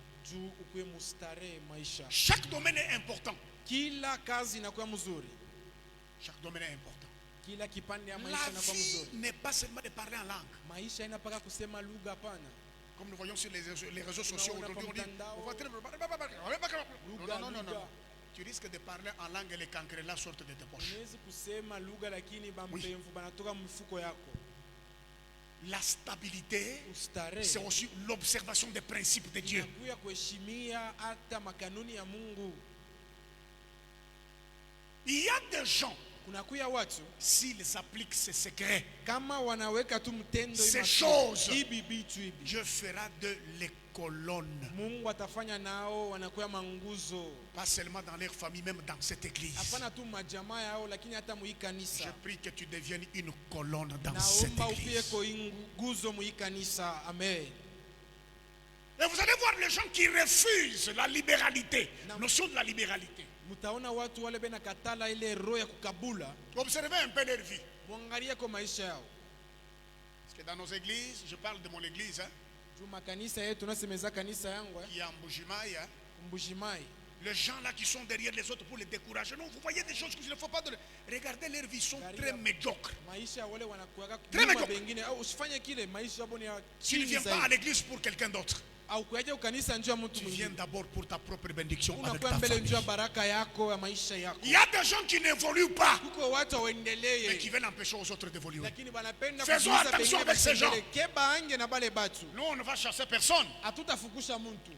Chaque domaine est important. Chaque domaine est important. La vie n'est pas seulement de parler en langue. Comme nous voyons sur les réseaux sociaux aujourd'hui, on dit non. Tu risques de parler en langue et les cancrelats sortent de tes poches. Oui. La stabilité, c'est aussi l'observation des principes de Dieu. Il y a des gens, s'ils appliquent ces secrets, ces choses, Dieu fera de les colonnes. Pas seulement dans leur famille, même dans cette église. Je prie que tu deviennes une colonne dans cette église. Et vous allez voir les gens qui refusent la libéralité, la notion de la libéralité. Observez un peu leur vie. Parce que dans nos églises, je parle de mon église, qui est à Mbujimaï, les gens là qui sont derrière les autres pour les décourager. Non, vous voyez des choses qu'il ne faut pas de regarder leur vie, sont très médiocres. Très médiocres. Tu ne viens pas à l'église pour quelqu'un d'autre. Tu viens d'abord pour ta propre bénédiction avec ta famille. Il y a des gens qui n'évoluent pas, mais qui veulent empêcher aux autres d'évoluer. Faisons attention avec ces gens. Nous, on ne va chasser personne,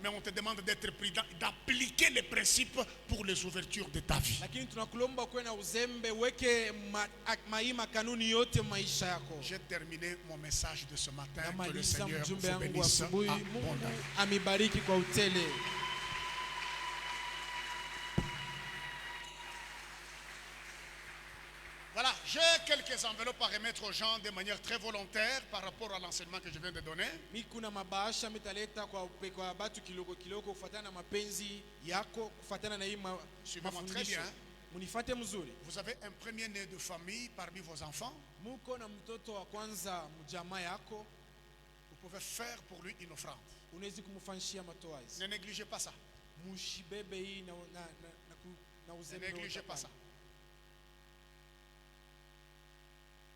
mais on te demande d'être prudent, d'appliquer les principes pour les ouvertures de ta vie. J'ai terminé mon message de ce matin. Que le Seigneur vous bénisse abondamment. Amibariki kwa utele. Voilà, j'ai quelques enveloppes à remettre aux gens de manière très volontaire par rapport à l'enseignement que je viens de donner. Mikuna mabasha mitaleta kwa batu kiloko kufatana na mapenzi yako kufatana na hii Suivez-moi très bien. Munifate mzuri. Vous avez un premier-né de famille parmi vos enfants. Muko na mtoto wa kwanza mjamaa yako. Vous pouvez faire pour lui une offrande. Ne négligez pas ça. Ne négligez pas ça.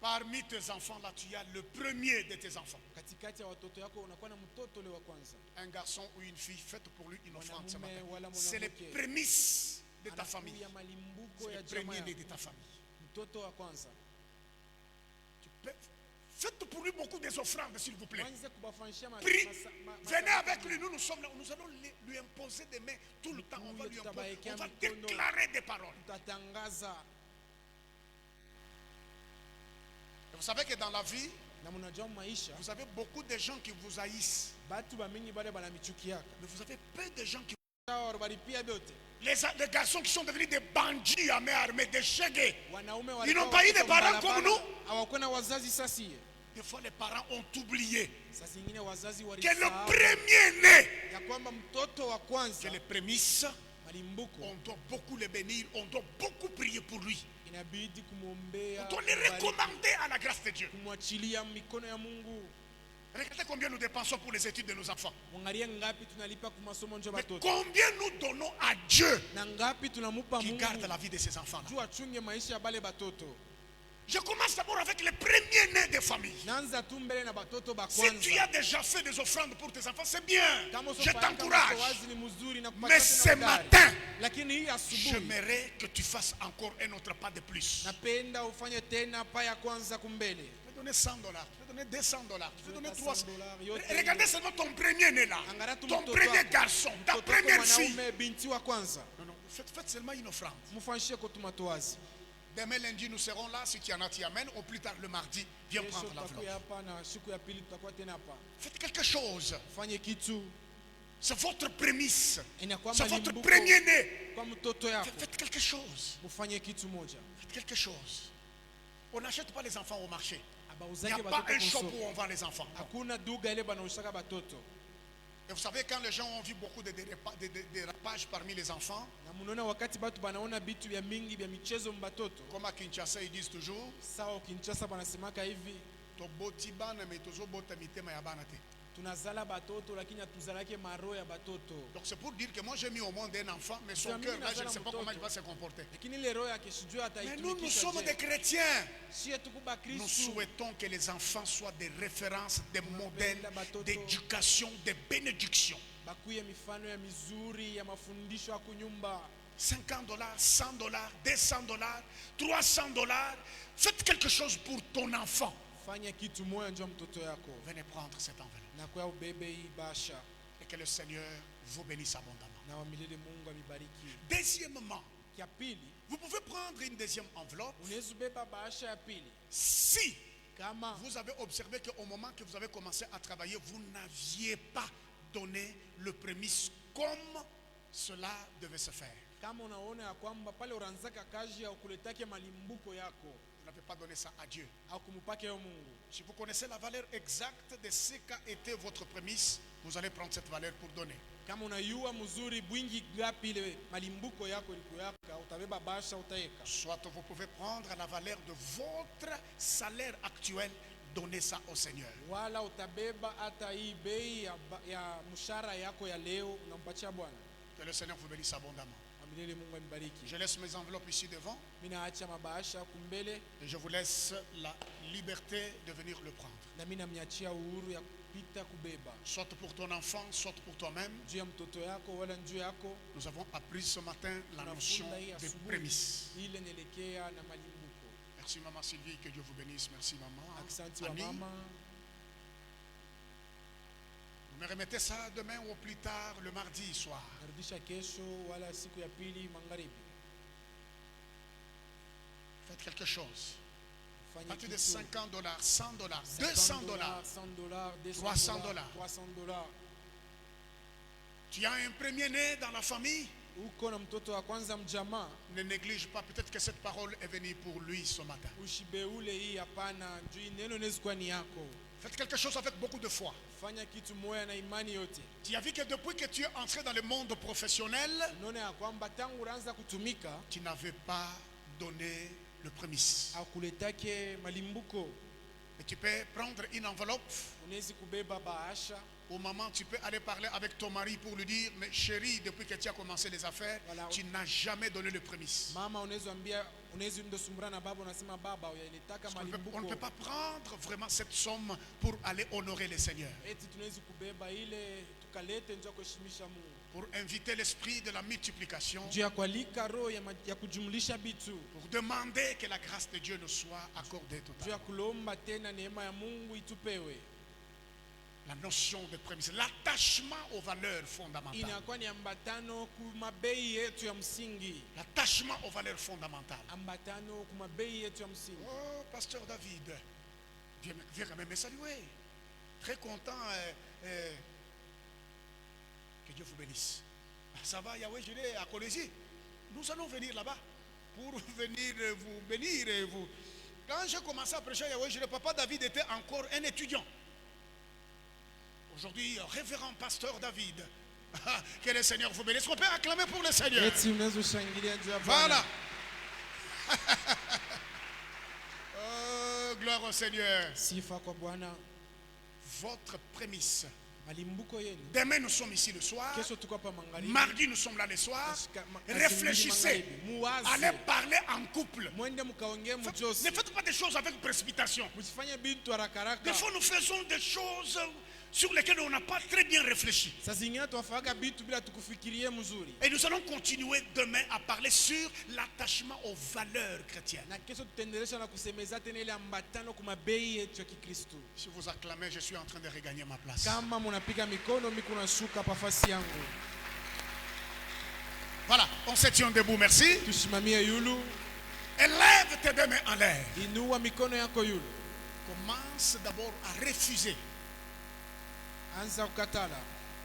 Parmi tes enfants là, tu as le premier de tes enfants. Un garçon ou une fille, faites pour lui une offrande ce matin. C'est les prémices de ta famille. C'est le premier-né de ta famille. Tu peux. Faites pour lui beaucoup des offrandes, s'il vous plaît. Prie. Venez avec lui. Nous sommes là. Nous allons lui imposer des mains tout le temps. On va lui imposer. On va déclarer des paroles. Et vous savez que dans la vie, vous avez beaucoup de gens qui vous haïssent. Mais vous avez peu de gens qui les garçons qui sont devenus des bandits à main armée, des chégués. Ils n'ont pas eu de parents comme nous. Des fois, les parents ont oublié que le premier-né, que les prémices, on doit beaucoup le bénir, on doit beaucoup prier pour lui. On doit les recommander à la grâce de Dieu. Regardez combien nous dépensons pour les études de nos enfants. Mais combien nous donnons à Dieu qui garde la vie de ses enfants-là. Je commence d'abord avec les premiers-nés des familles. Si tu as déjà fait des offrandes pour tes enfants, c'est bien. Je t'encourage. Mais ce matin, j'aimerais que tu fasses encore un autre pas de plus. Tu peux donner $100, tu peux donner $200, tu peux donner $300. Regardez seulement ton premier-né là. Ton premier garçon, ta première fille. Faites seulement une offrande. mufanyishe kutuma toazi. Demain lundi, nous serons là. Si tu en as, tu amènes. Au plus tard le mardi, viens Kesho prendre l'enveloppe. tutakuya hapa na siku ya pili tutakuwa tena hapa. Faites quelque chose. Fanye kitu. C'est votre prémisse. Inakuwa C'est votre malimbuko premier-né. kwa mtoto yako. Faites quelque chose. Mufanye kitu moja. Faites quelque chose. On n'achète pas les enfants au marché. Il n'y Abauzake a pas batoto un shop kusoko. où on vend les enfants. Hakuna duga ile banauzaka batoto. Et vous savez, quand les gens ont vu beaucoup de dérapages parmi les enfants, Na munaona wakati batu banaona bitu vya mingi vya michezo mbatoto. comme à Kinshasa, ils disent toujours, Sawa Kinshasa banasemaka hivi, Toboti bana mais tozobota mitema ya bana te. tunazala batoto lakini hatuzalake maro ya batoto. Donc c'est pour dire que moi j'ai mis au monde un enfant, mais son cœur là, je ne sais pas comment il va se comporter. Lakini ile roho yake sijui Mais nous, nous ataitumikisha sommes je. des chrétiens. Shie tukuba Nous Kristu. souhaitons que les enfants soient des références, des modèles d'éducation, des bénédictions. Bakuye mifano ya mizuri ya mafundisho ya kunyumba. $50, $100, $200, $300. Faites quelque chose pour ton enfant. Fanya kitu moya njo mtoto yako. Venez prendre cette enveloppe. Na kwa ubebe hii basha. Et que le Seigneur vous bénisse abondamment. Na wamilele Mungu abibariki. Deuxièmement, Ya pili, vous pouvez prendre une deuxième enveloppe unaweza ubeba basha ya pili. si Kama vous avez observé qu'au moment que vous avez commencé à travailler, vous n'aviez pas donné le prémisse comme cela devait se faire. kama unaona ya kwamba pale uranzaka kazi ya ukuletake malimbuko yako Vous n'avez pas donné ça à Dieu. au kumupake yo Mungu. Si vous connaissez la valeur exacte de ce qu'a été votre prémisse, vous allez prendre cette valeur pour donner. Kama unayua mzuri bwingi gapi ile malimbuko yako ilikuyaka, utabeba basha utaeka. Soit vous pouvez prendre la valeur de votre salaire actuel, donner ça au Seigneur. Wala utabeba hata hii bei ya mshahara yako ya leo unampatia Bwana. Que le Seigneur vous bénisse abondamment. Amilele Mungu ambariki. Je laisse mes enveloppes ici devant Mimi naacha mabasha kumbele et je vous laisse la liberté de venir le prendre. na mimi namnyachia uhuru ya kupita kubeba. Soit pour ton enfant, soit pour toi-même. Juu ya mtoto yako wala juu yako. Nous avons appris ce matin la notion Tunafunda hii de asubuhi prémisse. ile nelekea na malimbuko. Merci maman Sylvie, que Dieu vous bénisse. Merci maman. Aksanti wa Annie, mama. vous me remettez ça demain ou au plus tard le mardi soir. Narudisha kesho wala siku ya pili magharibi. Faites quelque chose. À Fanya partir de kitu. $50, $100, $200, $100, $300. $300. Tu as un premier-né dans la famille, Uko na mtoto wa kwanza mjamaa, ne néglige pas. Peut-être que cette parole est venue pour lui ce matin. ushibeule hii hapana, juu neno inaweza kuwa ni yako. Faites quelque chose avec beaucoup de foi. Fanya kitu moya na imani yote. Tu as vu que depuis que tu es entré dans le monde professionnel, Unaona ya kwamba tangu unaanza kutumika tu n'avais pas donné le prémisse. akuletake malimbuko. Et tu peux prendre une enveloppe. Unaweza kubeba bahasha. Au moment, tu peux aller parler avec ton mari pour lui dire, mais chérie, depuis que tu as commencé les affaires, Voilà. tu n'as jamais donné le prémisse. Mama unaweza ambia, unaweza ndosumbura na baba unasema baba uyaletaka On ne peut malimbuko. pas prendre vraiment cette somme pour aller honorer le Seigneur. Eti tunaweza kubeba ile tukalete ndio kuheshimisha Mungu. Pour inviter l'esprit de la multiplication. Juu ya kualika roho ya kujumlisha bitu. Pour demander que la grâce de Dieu nous soit accordée Juu ya totalement. kulomba tena neema ya Mungu itupewe. La notion de prémisse, l'attachement aux valeurs fondamentales. Inakuwa ni ambatano kumabei yetu ya msingi. L'attachement aux valeurs fondamentales. Ambatano kumabei yetu ya msingi. Oh, pasteur David, viens quand même me saluer. Très content. Que Dieu vous bénisse. Ça va, Yahweh, je l'ai à Colosie. Nous allons venir là-bas pour venir vous bénir. Et vous. Quand j'ai commencé à prêcher à Yahweh, je l'ai, papa David était encore un étudiant. Aujourd'hui, révérend pasteur David. Que le Seigneur vous bénisse. On peut acclamer pour le Seigneur. Eti unaweza ushangilia juu ya Bwana. Voilà. Oh, gloire au Seigneur. Sifa kwa Bwana. Votre prémisse. Malimbuko yenu. Demain, nous sommes ici le soir. Kesho tuko hapa magharibi. Mardi, nous sommes là le soir. Asubuhi Réfléchissez. magharibi. Muwaze. Allez parler en couple. Mwende mkaongee Ne mjosi. faites pas des choses avec précipitation. Msifanye bintu haraka haraka. Des fois, nous faisons des choses sur lesquelles on n'a pas très bien réfléchi. Saa zingine tuwafaga bitu bila tukufikirie mzuri. Et nous allons continuer demain à parler sur l'attachement aux valeurs chrétiennes. Na kesho tutaendelesha na kusemeza tena ile ambatano kwa mabei yetu ya Kikristo. Si vous acclamez, je suis en train de regagner ma place. Kama munapiga mikono mimi kuna shuka pa fasi yangu. Voilà, on se tient debout, merci. tusimamie yulu. Élève tes deux mains en l'air. Inua mikono yako yulu. Commence d'abord à refuser Anza kukatala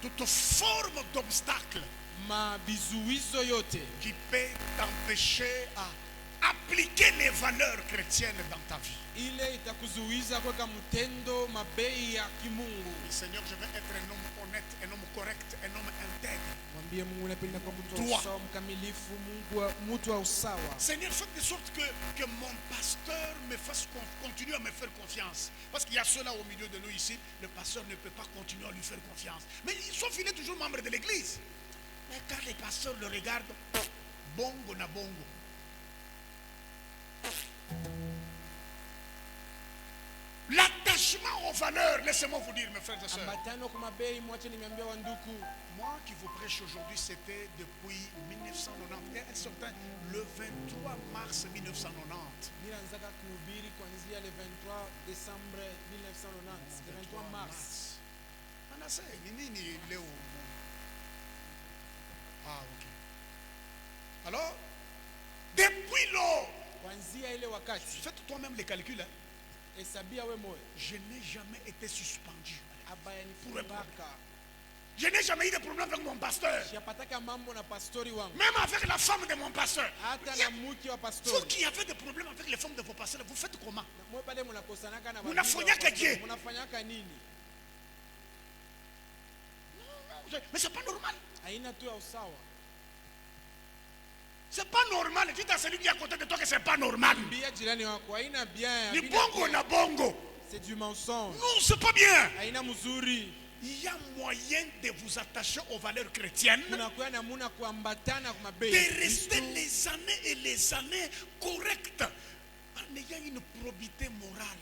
toute forme d'obstacle mabizuizo yote qui peut t'empêcher à appliquer les valeurs chrétiennes dans ta vie. ile itakuzuiza kuweka mtendo mabei ya kimungu. Seigneur, je veux être un homme honnête, un homme correct, un homme intègre. Mwambie Mungu napenda kwa mtu Droit. wa usawa mkamilifu, mtu wa usawa. Seigneur, fais de sorte que mon pasteur me fasse continue à me faire confiance. Parce qu'il y a ceux-là au milieu de nous ici, le pasteur ne peut pas continuer à lui faire confiance. Mais sauf qu'il est toujours membre de l'église. Mais quand les pasteurs le regardent, bongo na bongo. L'attachement aux valeurs, laissez-moi vous dire, mes frères et sœurs. Ambatano kwa mabei, mwache nimeambia wanduku. Moi qui vous prêche aujourd'hui, c'était depuis 1990. Et un certain, le 23 mars 1990. Nilianzaka kuhubiri kuanzia le 23 décembre 1990, le 23 mars. Manase, ni nini leo? Ah, ok. Alors, depuis lors, Kuanzia ile wakati, faites toi-même les calculs. Hein. hesabia we moyo. Je n'ai jamais été suspendu. Abaya Pour un nifungaka. Je n'ai jamais eu de problème avec mon pasteur. Siyapataka mambo na pastori wangu. Même avec la femme de mon pasteur. Hata Il y a- na mke wa Vous pastori. qui avez des problèmes avec les femmes de vos pasteurs, vous faites comment? Mwe pale munakosanaka na Munafanyaka wa pastori. je? Munafanyaka nini? Mais c'est pas normal. Haina tu ya usawa. C'est pas normal. Dites à celui qui est à côté de toi que c'est pas normal. Bia jirani wako haina bien. Ni havina bongo bien. na bongo. C'est du mensonge. Non, c'est pas bien. Haina mzuri. Il y a moyen de vous attacher aux valeurs chrétiennes, Kunakuwa namuna kuambatana kwa mabei. de ya rester Kristo. les années et les années correctes en ayant une probité morale.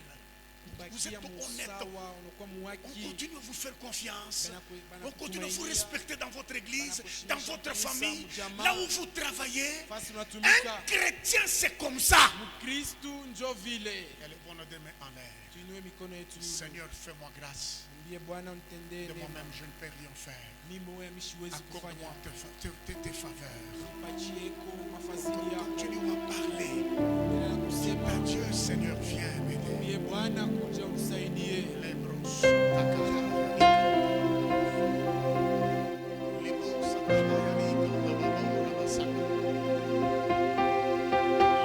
Vous êtes Kubakia honnête. musawa, unakuwa On muhaki. continue à vous faire confiance. Bana On continue à vous kutumainia. respecter dans votre église, Bana dans kuheshimisha votre kanisa, famille, mjamaa. là où vous travaillez. Fasi Un unatumika. chrétien, c'est comme ça. Mkristu njo vile. Elle est bonne de main en l'air. Tuinue mikono yetu. Seigneur, fais-moi grâce. Mwambie Bwana unitendee De neema. moi-même, je ne peux rien faire. Mimi wewe siwezi kufanya. Accorde-moi tes faveurs. Pachieko mafadhili yako. Continue à parler. Endelea kusema. Ah, Dieu, Seigneur, viens m'aider. Mwambie Bwana kuja unisaidie. Lebros, takara, Lebros, takara, bababora, basaka.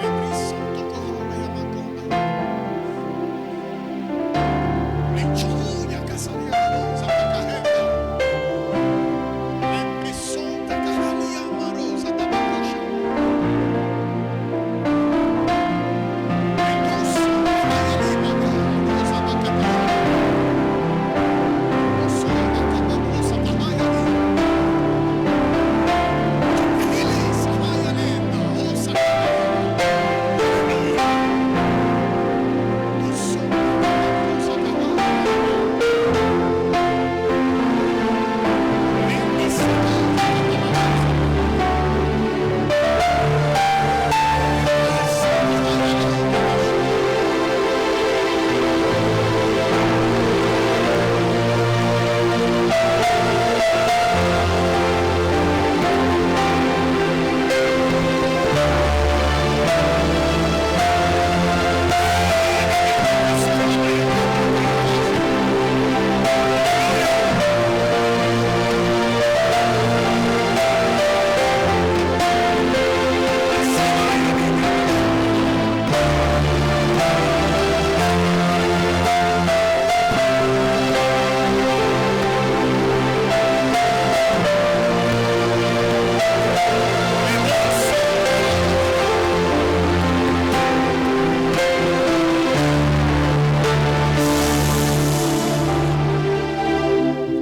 Lebris, tokora, yamakamba. Lechuya, kasaria, zatakaheka. Lebris, takaralia, marosa, tabakosha. Lebros, takaralia, marosa, tabakosha.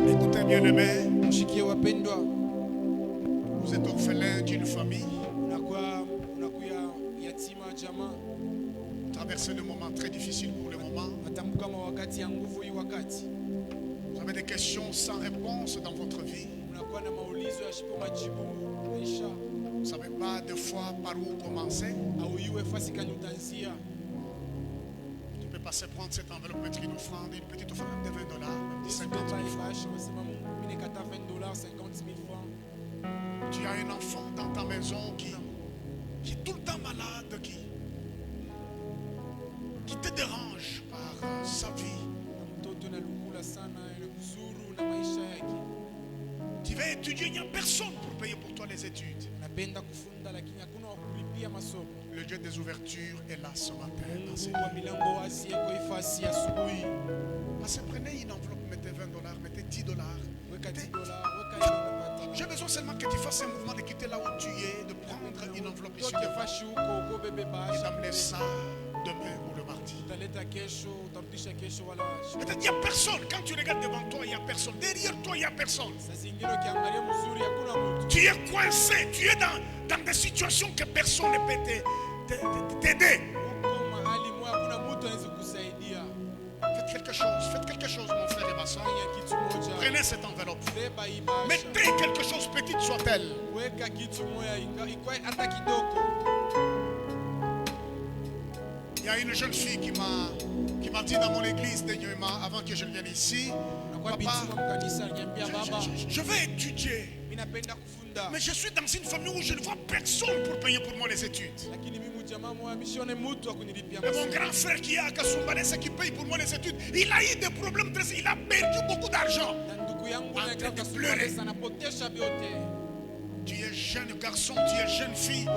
Écoutez, bien-aimés, Mshikie wapendwa, vous êtes orphelin d'une famille, unakuya yatima wa jamaa. vous traversez le moment très difficile pour le moment. Natamka wakati ya nguvu hii wakati. Vous avez des questions sans réponse dans votre vie. Unakuwa na maulizo yasipo majibu maisha. Vous ne savez pas deux fois par où commencer. Au iwe fasi kani utaanzia. Tu peux passer prendre cette enveloppe, mettre une offrande, une petite offrande de $20, même de Yesu 50 kamba 000 francs. alibasha wasema Mungu mimi nikata $20, 50,000 francs. Tu as un enfant dans ta maison qui est tout le temps malade, qui te dérange par sa vie. mtoto nalungula sana inakuzuru na maisha yake. Tu vas étudier, il n'y a personne pour payer pour toi les études. Napenda kufunda lakini hakuna wa kulipia masomo. Le Dieu des ouvertures est là ce matin. dans ces Mungu wa lieux. milango wazi yako ifasi asubuhi. Parce que prenez une enveloppe, mettez $20, mettez $10. Weka Mettez- $10, weka hiyo unapata. J'ai besoin seulement que tu fasses un mouvement de quitter là où tu es, de prendre une enveloppe ici Toke devant fashi huko uko bebe et bahasha. d'amener ça demain ou le mardi. Utaleta kesho, utarudisha kesho wala. Peut-être il n'y a personne. Quand tu regardes devant toi, il n'y a personne. Derrière toi, il n'y a personne. Saa zingine ukiangalia mzuri hakuna mtu. Tu es coincé. Tu es dans des situations que personne ne peut t'aider. Uko mahali moja hakuna mtu anaweza kusaidia. Faites quelque chose, mon frère et ma soeur. Fanya kitu moja. Prenez cette enveloppe. Beba hii bahasha. Mettez quelque chose, petite soit-elle. Weka kitu moja ikwa hata kidogo. Il y a une jeune fille qui m'a dit dans mon église dernièrement, avant que je ne vienne ici, Nakuwa papa, binti wa mkanisa aliniambia baba, je vais étudier. mimi napenda kufunda. Mais je suis dans une famille où je ne vois personne pour payer pour moi les études. Lakini mimi jamaa moja misione mtu akunilipia Et mon masomo. grand frère qui est à Kasumbalesa qui paye pour moi les études, il a eu des problèmes très... Il a perdu beaucoup d'argent. Na ndugu yangu En train anakaa de Kasumbalesa pleurer. anapotesha vyote. Tu es jeune garçon, tu es jeune fille,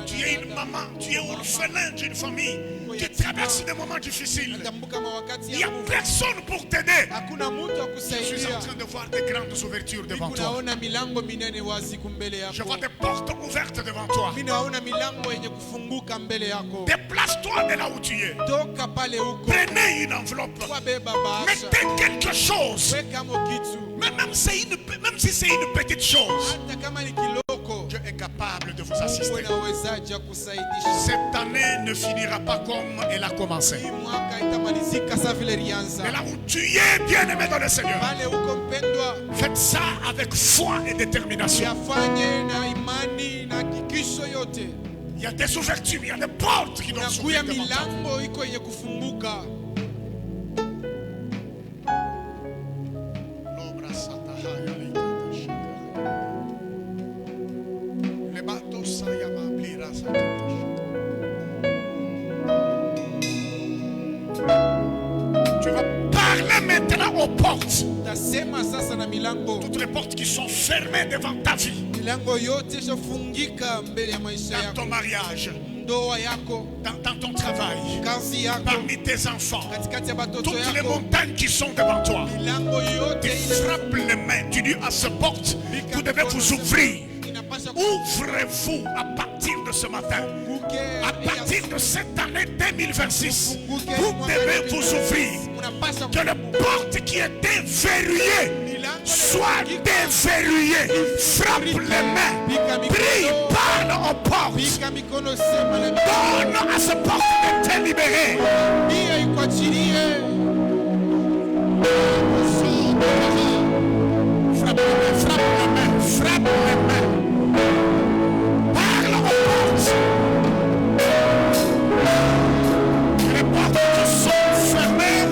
tu es une maman, tu es orphelin d'une famille, tu traverses des moments difficiles. Natambuka mawakati Il n'y a ya nguvu. personne pour t'aider. Hakuna mtu wa Je suis kusaidia. en train de voir des grandes ouvertures devant Mimi toi. naona milango minene wazi kumbele Je vois yako. des portes ouvertes devant toi. Mimi naona milango yenye kufunguka mbele yako. Déplace-toi de là où tu es. Toka pale huko. Prenez une enveloppe. Kwa beba bahasha. Mettez quelque chose. Weka mo kitu. Même si c'est une petite chose. Hata kama ni kiloko. Dieu est capable de vous Mungu assister. anawezaje kusaidisha. Cette année ne finira pas comme elle a commencé. Hii mwaka itamalizika sawa vile ilianza. Et là où tu es, bien-aimé dans le Seigneur, Pale huko mpendwa, faites ça avec foi et détermination. yafanye na imani na hakikisho yote. Il y a des ouvertures, il y a des portes qui doivent Nakuya s'ouvrir devant toi. milango iko yenye kufunguka. Le bateau Sayama Blira Sakata. Tu vas parler maintenant aux portes. Tasema sasa na milango. Toutes les portes qui sont fermées devant ta vie. Milango yote ishafungika mbele ya maisha Dans yako. ton mariage, Ndoa yako, dans ton travail, kazi yako, parmi tes enfants. katikati ya batoto Toutes les yako. montagnes qui sont devant toi. Milango yote Tu ile frappes les mains. Tu dis à ces portes, vous devez vous ouvrir. inapasha Ouvrez-vous à partir de ce matin. kufunguke. À partir de cette année 2026, Kufunguke vous mwaka devez vous ouvrir. Unapasha Que les portes qui étaient verrouillées milango soient iliyofungika. déverrouillées. Frappe les mains. Prie, parle aux portes. Pika mikono, sema na Donne à ces portes de te libérer. pia ikuachilie. Frappe les mains, frappe les mains, frappe les mains. Parle aux portes. Que les portes qui sont fermées.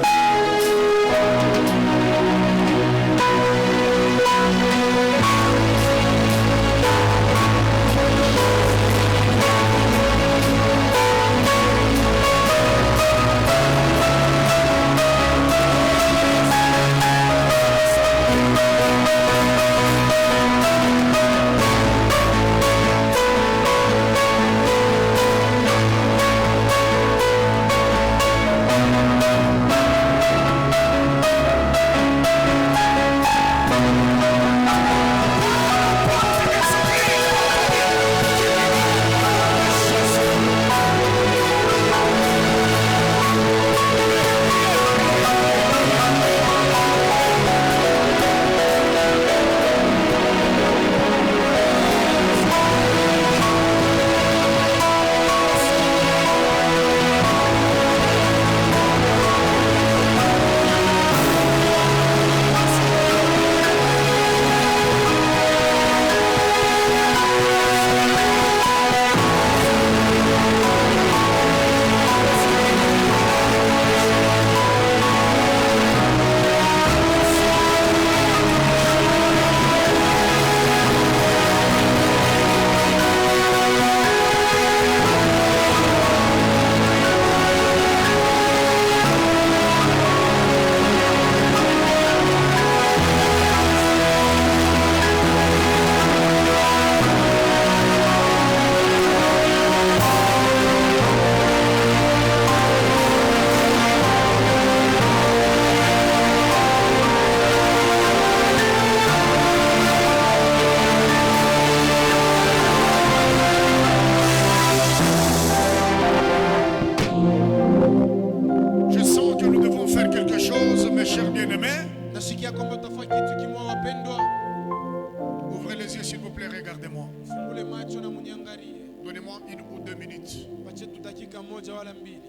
simplement 1 ou 2 minutes. Patie tu dakika moja wala mbili.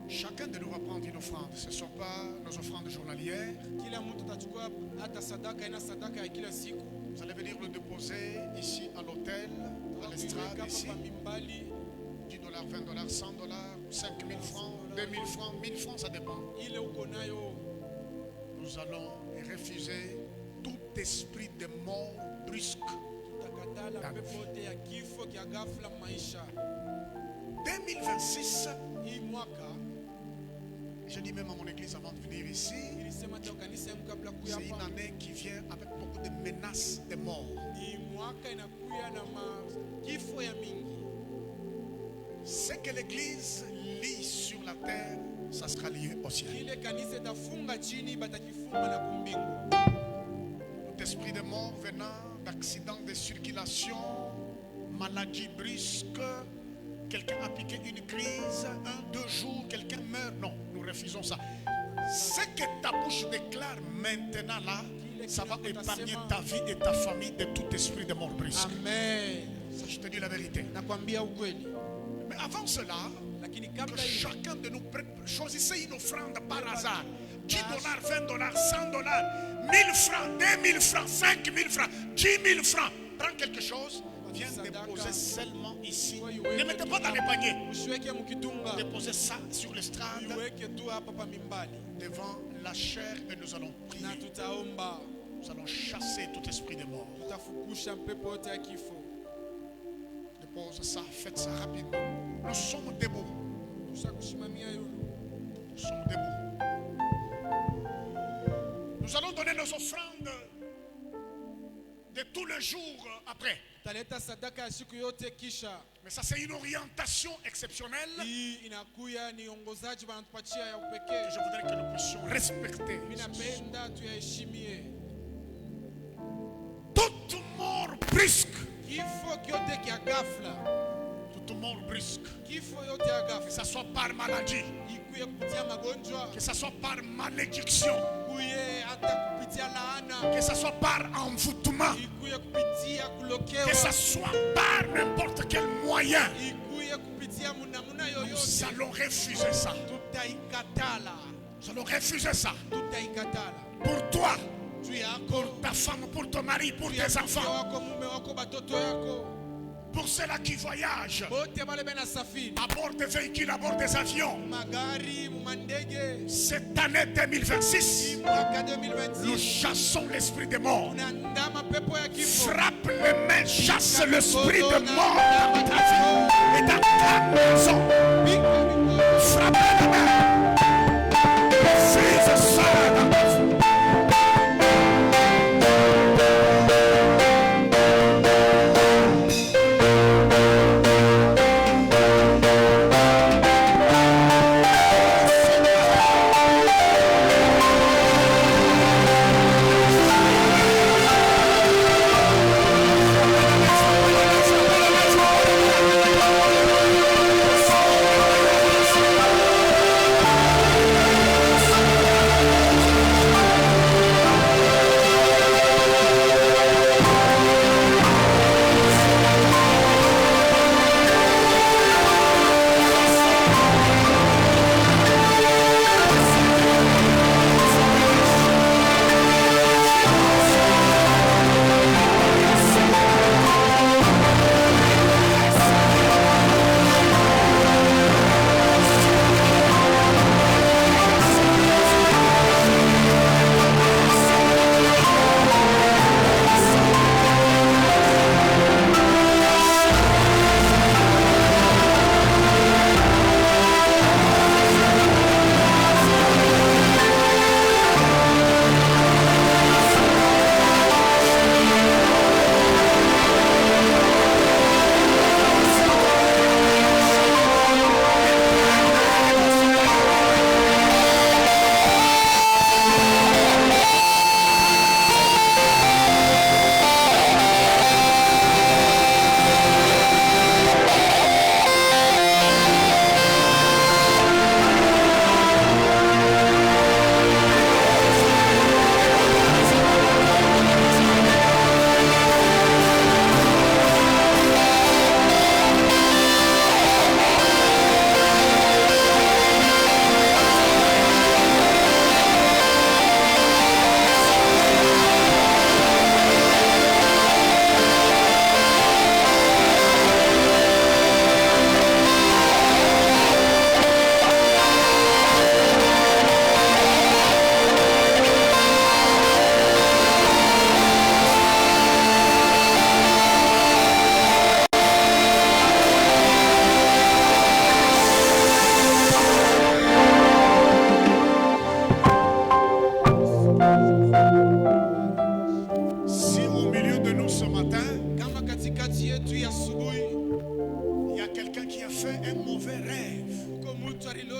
Chacun de nous va prendre une offrande. Ce ne sont pas nos offrandes journalières. Kila mtu atachukua hata sadaka, ina sadaka ya kila siku. Vous allez venir le déposer ici à l'hôtel, à l'estrade, Tunakuiweka ici. hapa mimbali. $10, $20, $100, 5 000 francs, 2 000 francs, 1 000 francs, ça dépend. Ile uko nayo. Nous allons refuser tout esprit de mort brusque. Tutakatala pepo yote ya kifo kia ghafla maisha. 2026, Hii mwaka je dis même à mon église avant de venir ici, nilisema hata kanisa yangu kabla kuya c'est une hapa. année qui vient avec beaucoup de menaces de mort. Ni mwaka inakuya na kifo ya mingi. Ce que l'église lit sur la terre, ça sera lié au ciel. Kile kanisa itafunga chini batakifunga na kumbingu. Tout esprit de mort venant d'accidents de circulation, maladie brusque, quelqu'un a piqué une crise, 1, 2 jours, quelqu'un meurt. Non, nous refusons ça. Ce que ta bouche déclare maintenant là, ça va épargner ta vie et ta famille de tout esprit de mort brusque. Amen. Ça, je te dis la vérité. Nakwambia ukweli. Mais avant cela, Lakini que kabla hiyo chacun de nous choisissez une offrande par hasard. $10, $20, $100, 1000 francs, 2000 francs, 5000 francs, 10 000 francs. Prends quelque chose, viens déposer seulement ici. Ne mettez pas dans les paniers. usiweke mkitunga. Déposez ça sur l'estrade Uweke tu hapa pa mimbali. devant la chair et nous allons prier. Na tutaomba. Nous allons chasser tout esprit de mort. Tutafukusha pepo yote ya kifo. Dépose ça, faites ça rapidement. Nous sommes debout. Tushakushimamia yule. Nous sommes debout. Nous allons donner nos offrandes de tous les jours après. Taleta sadaka ya siku yote kisha. Mais ça, c'est une orientation exceptionnelle. Hii inakuya ni ongozaji wanatupatia ya upekee. Je voudrais que nous puissions respecter. Mimi napenda tuyaheshimie. Toute mort brusque. Kifo kyote kia ghafla. Toute mort brusque. Kifo yote ya Que ghafla. ce soit par maladie. Ikuye kupitia magonjwa. Que ce soit par malédiction. Ikuye hata kupitia laana. Que ce soit par envoûtement. Ikuye kupitia kulokewa. Que ce soit par n'importe quel moyen. Ikuye kupitia munamuna Nous yoyote. allons refuser ça. Tutaikatala. Nous allons refuser ça. Tutaikatala. Pour toi, Juu yako. pour ta femme, pour ton mari, pour Juu ya tes mke enfants. wako, mume wako, batoto yako. Pour ceux-là qui voyagent. Bote bale bena safiri. À bord des véhicules, à bord des avions. Magari, mumandege. Cette année 2026, Mwaka nous 2026. chassons l'esprit de mort. Unandama pepo ya kifo. Frappe les mains, chasse l'esprit de mort dans ta vie et dans ta maison. Piga mikono. Frappe les mains. Refuse ça dans ta vie.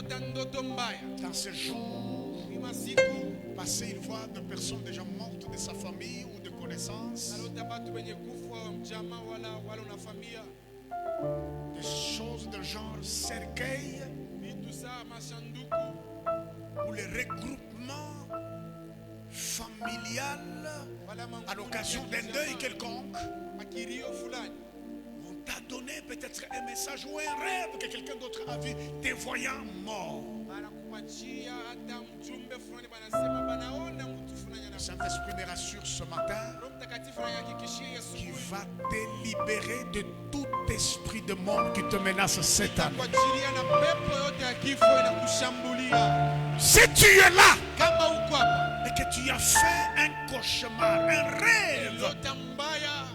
uliota ndoto mbaya. Dans ce jour Ni masiku passé, il voit des personnes déjà mortes de sa famille ou de connaissances, nalota batu benye kufa wa mjama wala una familia. des choses de genre cercueil Vitu saa mashanduku ou le regroupement familial wala à l'occasion d'un deuil quelconque. makirio fulani. On t'a donné peut-être un message ou un rêve que quelqu'un d'autre a vu, te voyant mort. Banakupatia hata mjumbe fulani banasema banaona mtu fulani Le ana. Saint-Esprit me rassure ce matin Roho Mtakatifu anahakikishia Yesu qui va te libérer de tout esprit de mort qui te menace cette année. kwa ajili na pepo yote ya kifo inakushambulia. Si tu es là Kama uko hapa et que tu as fait un cauchemar, un rêve yote mbaya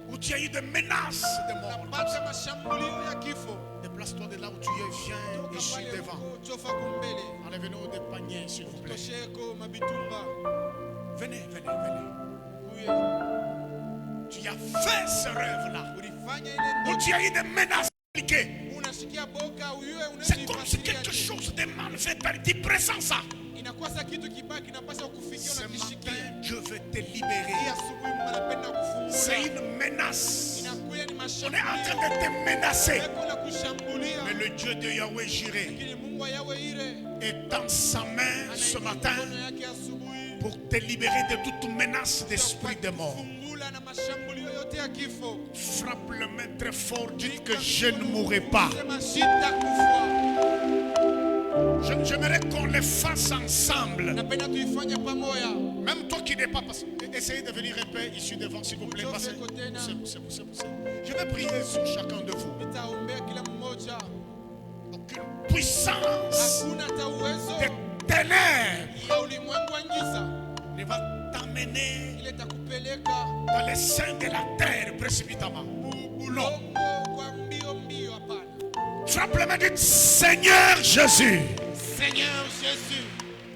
où tu as eu des menaces de mort, unapata mashambulio ya kifo, déplace-toi de là où tu es, viens ici pale devant. uko, chofa kumbele Enlevez-nous des paniers, s'il vous plaît. tosheko mabitumba Venez, venez, venez. kuye Tu as fait ce rêve-là ulifanya où ile tu as eu des menaces appliquées. ndoto, unashikia boka uyue C'est comme si unazifasiria quelque chose de mal fait par tu pressens ça. inakosa kitu kibaya kinapaswa kufikia Ce unakishikia. matin, je veux te Hii libérer. asubuhi Mungu anapenda C'est kufungua, une menace. inakuya ni On est en mashambulio train de te menacer. yako na kushambulia, Mais le Dieu de Yahweh Jireh lakini Mungu wa Yawe ile étend sa main ce matin mikono yake asubuhi pour te libérer de toute menace d'esprit de mort. kufungula na mashambulio yote ya kifo. Frappe le main très fort, dites que je ne mourrai pas. Sema sitakufa. J'aimerais qu'on le fasse ensemble. Napenda tuifanye pamoja. Même toi qui n'es pas passé, essayez de venir un peu ici devant, s'il vous plaît. Passez. C'est vous. Je vais prier sur chacun de vous. Nitaombea kila mmoja. Aucune puissance Hakuna hata uwezo des ténèbres ya ulimwengu wa giza ne va t'amener ile itakupeleka dans les seins de la terre précipitamment. bulongo kwa mbio mbio. Hapana. Frappe le main, dites Seigneur Jésus, Seigneur Jésus,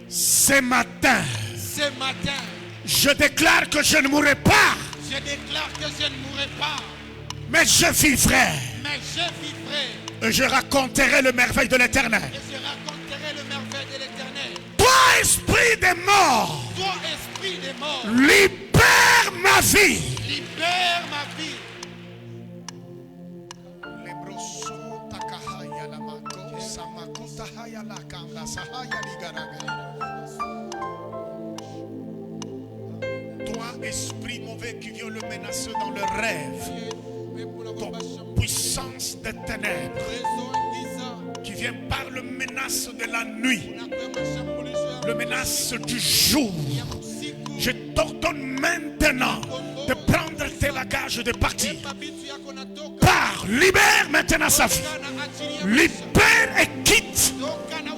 ce matin, ce matin, je déclare que je ne mourrai pas, je déclare que je ne mourrai pas, mais je vivrai mais je vivrai et je raconterai le merveille de l'Éternel. et je raconterai le merveille de l'Éternel. Toi, esprit des morts, Toi, esprit des morts, libère ma vie. libère ma vie. Toi, esprit mauvais qui vient le menacer dans le rêve, ton puissance des ténèbres qui vient par le menace de la nuit, le menace du jour, je t'ordonne maintenant de prendre tes bagages et de partir. Pars, libère maintenant sa vie. Libère et quitte.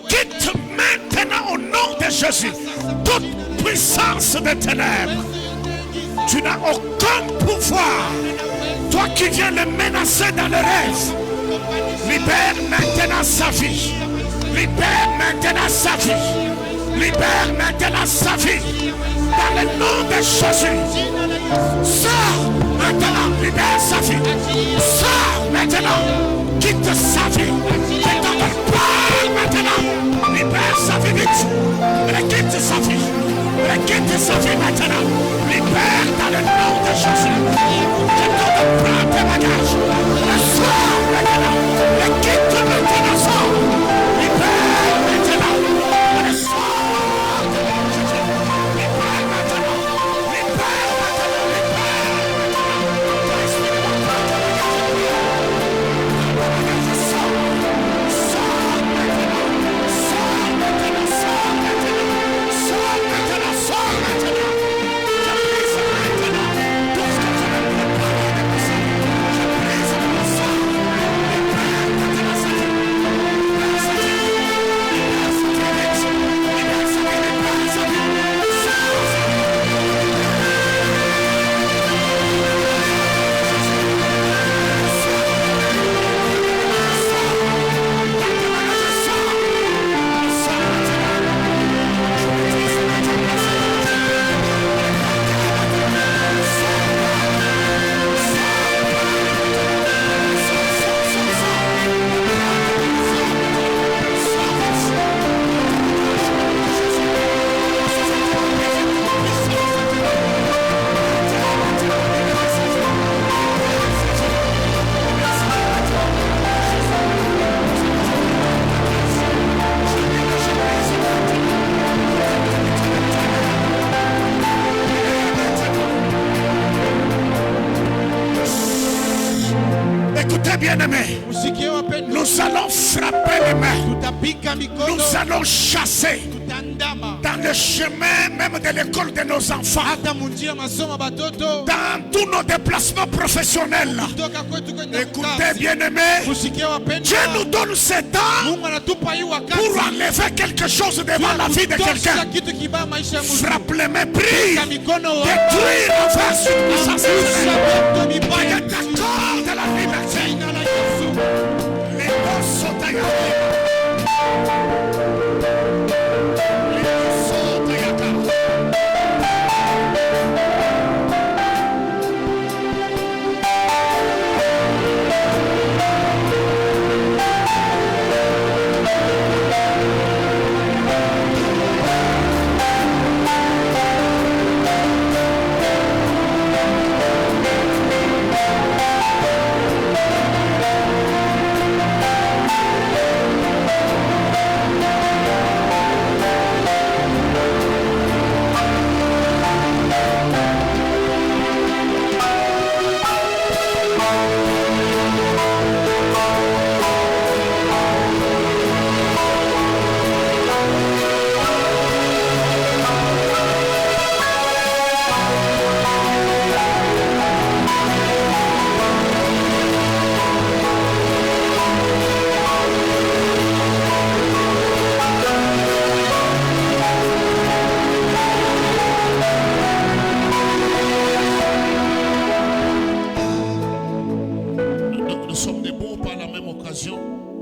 Quitte maintenant au nom de Jésus toute puissance des ténèbres. Tu n'as aucun pouvoir. Toi qui viens le menacer dans le rêve, libère maintenant sa vie. Libère maintenant sa vie. Libère maintenant sa vie. Dans le nom de Jésus. Sors maintenant. Libère sa vie. Sors maintenant. Quitte sa vie. Je t'en parle maintenant. Libère sa vie vite. Quitte sa vie. Quitte sa vie maintenant. Libère dans le nom de Jésus. Je t'en prends tes bagages. Sors maintenant. Quitte maintenant. Sors. Libère maintenant. Sors de Jésus. Libère maintenant. Libère maintenant. Libère maintenant. Sors maintenant. Sors maintenant. Sors maintenant. Sors maintenant. Sors maintenant. Sors maintenant. Je brise maintenant tout ce que tu veux préparer. usikie wapendwa, nous allons frapper les mains. tutapika mikono, Nous allons chasser tutandama dans le chemin même de l'école de nos enfants, hata munjia masomo batoto, dans tous nos déplacements professionnels. kutoka kwetu kwenye Écoutez, kazi. bien-aimés, Usikie wapendwa, Dieu nous donne ce temps Mungu anatupa hii wakati pour enlever quelque chose devant la vie de quelqu'un. kitu kibaya maisha ya mtu. Frappe les mains, prie, Pika mikono wako. détruire enfin cette puissance Angusha éternelle. moto mibaya. Et d'accord de la liberté. Jina la Yesu. Les mots sont agapés. Les mots sont agapés. Nous sommes debout par la même occasion.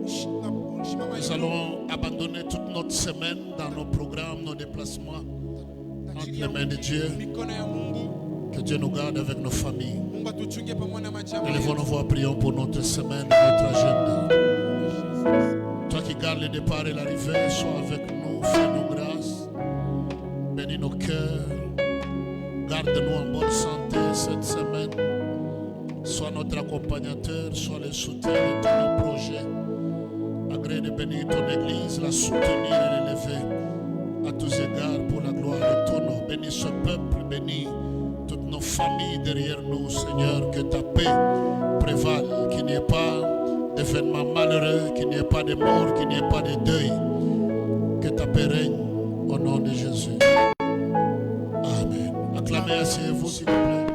Nous allons abandonner toute notre semaine dans nos programmes, nos déplacements entre les mains de Dieu. Mikono ya Mungu. Que Dieu nous garde avec nos familles. Mungu atuchunge pamoja na majamaa Élevons yetu. nos voix, prions pour notre semaine, notre agenda. Toi qui gardes le départ et l'arrivée, sois avec nous, fais-nous grâce. Bénis nos cœurs. Garde-nous en bonne santé cette semaine. Sois notre accompagnateur, sois le soutien de tous nos projets. Agrée de bénir ton Église, la soutenir et l'élever à tous égards pour la gloire de ton nom. Bénis ce peuple, bénis toutes nos familles derrière nous, Seigneur, que ta paix prévale, qu'il n'y ait pas d'événements malheureux, qu'il n'y ait pas de mort, qu'il n'y ait pas de deuil. Que ta paix règne au nom de Jésus. Amen. Acclamez, asseyez-vous s'il vous plaît.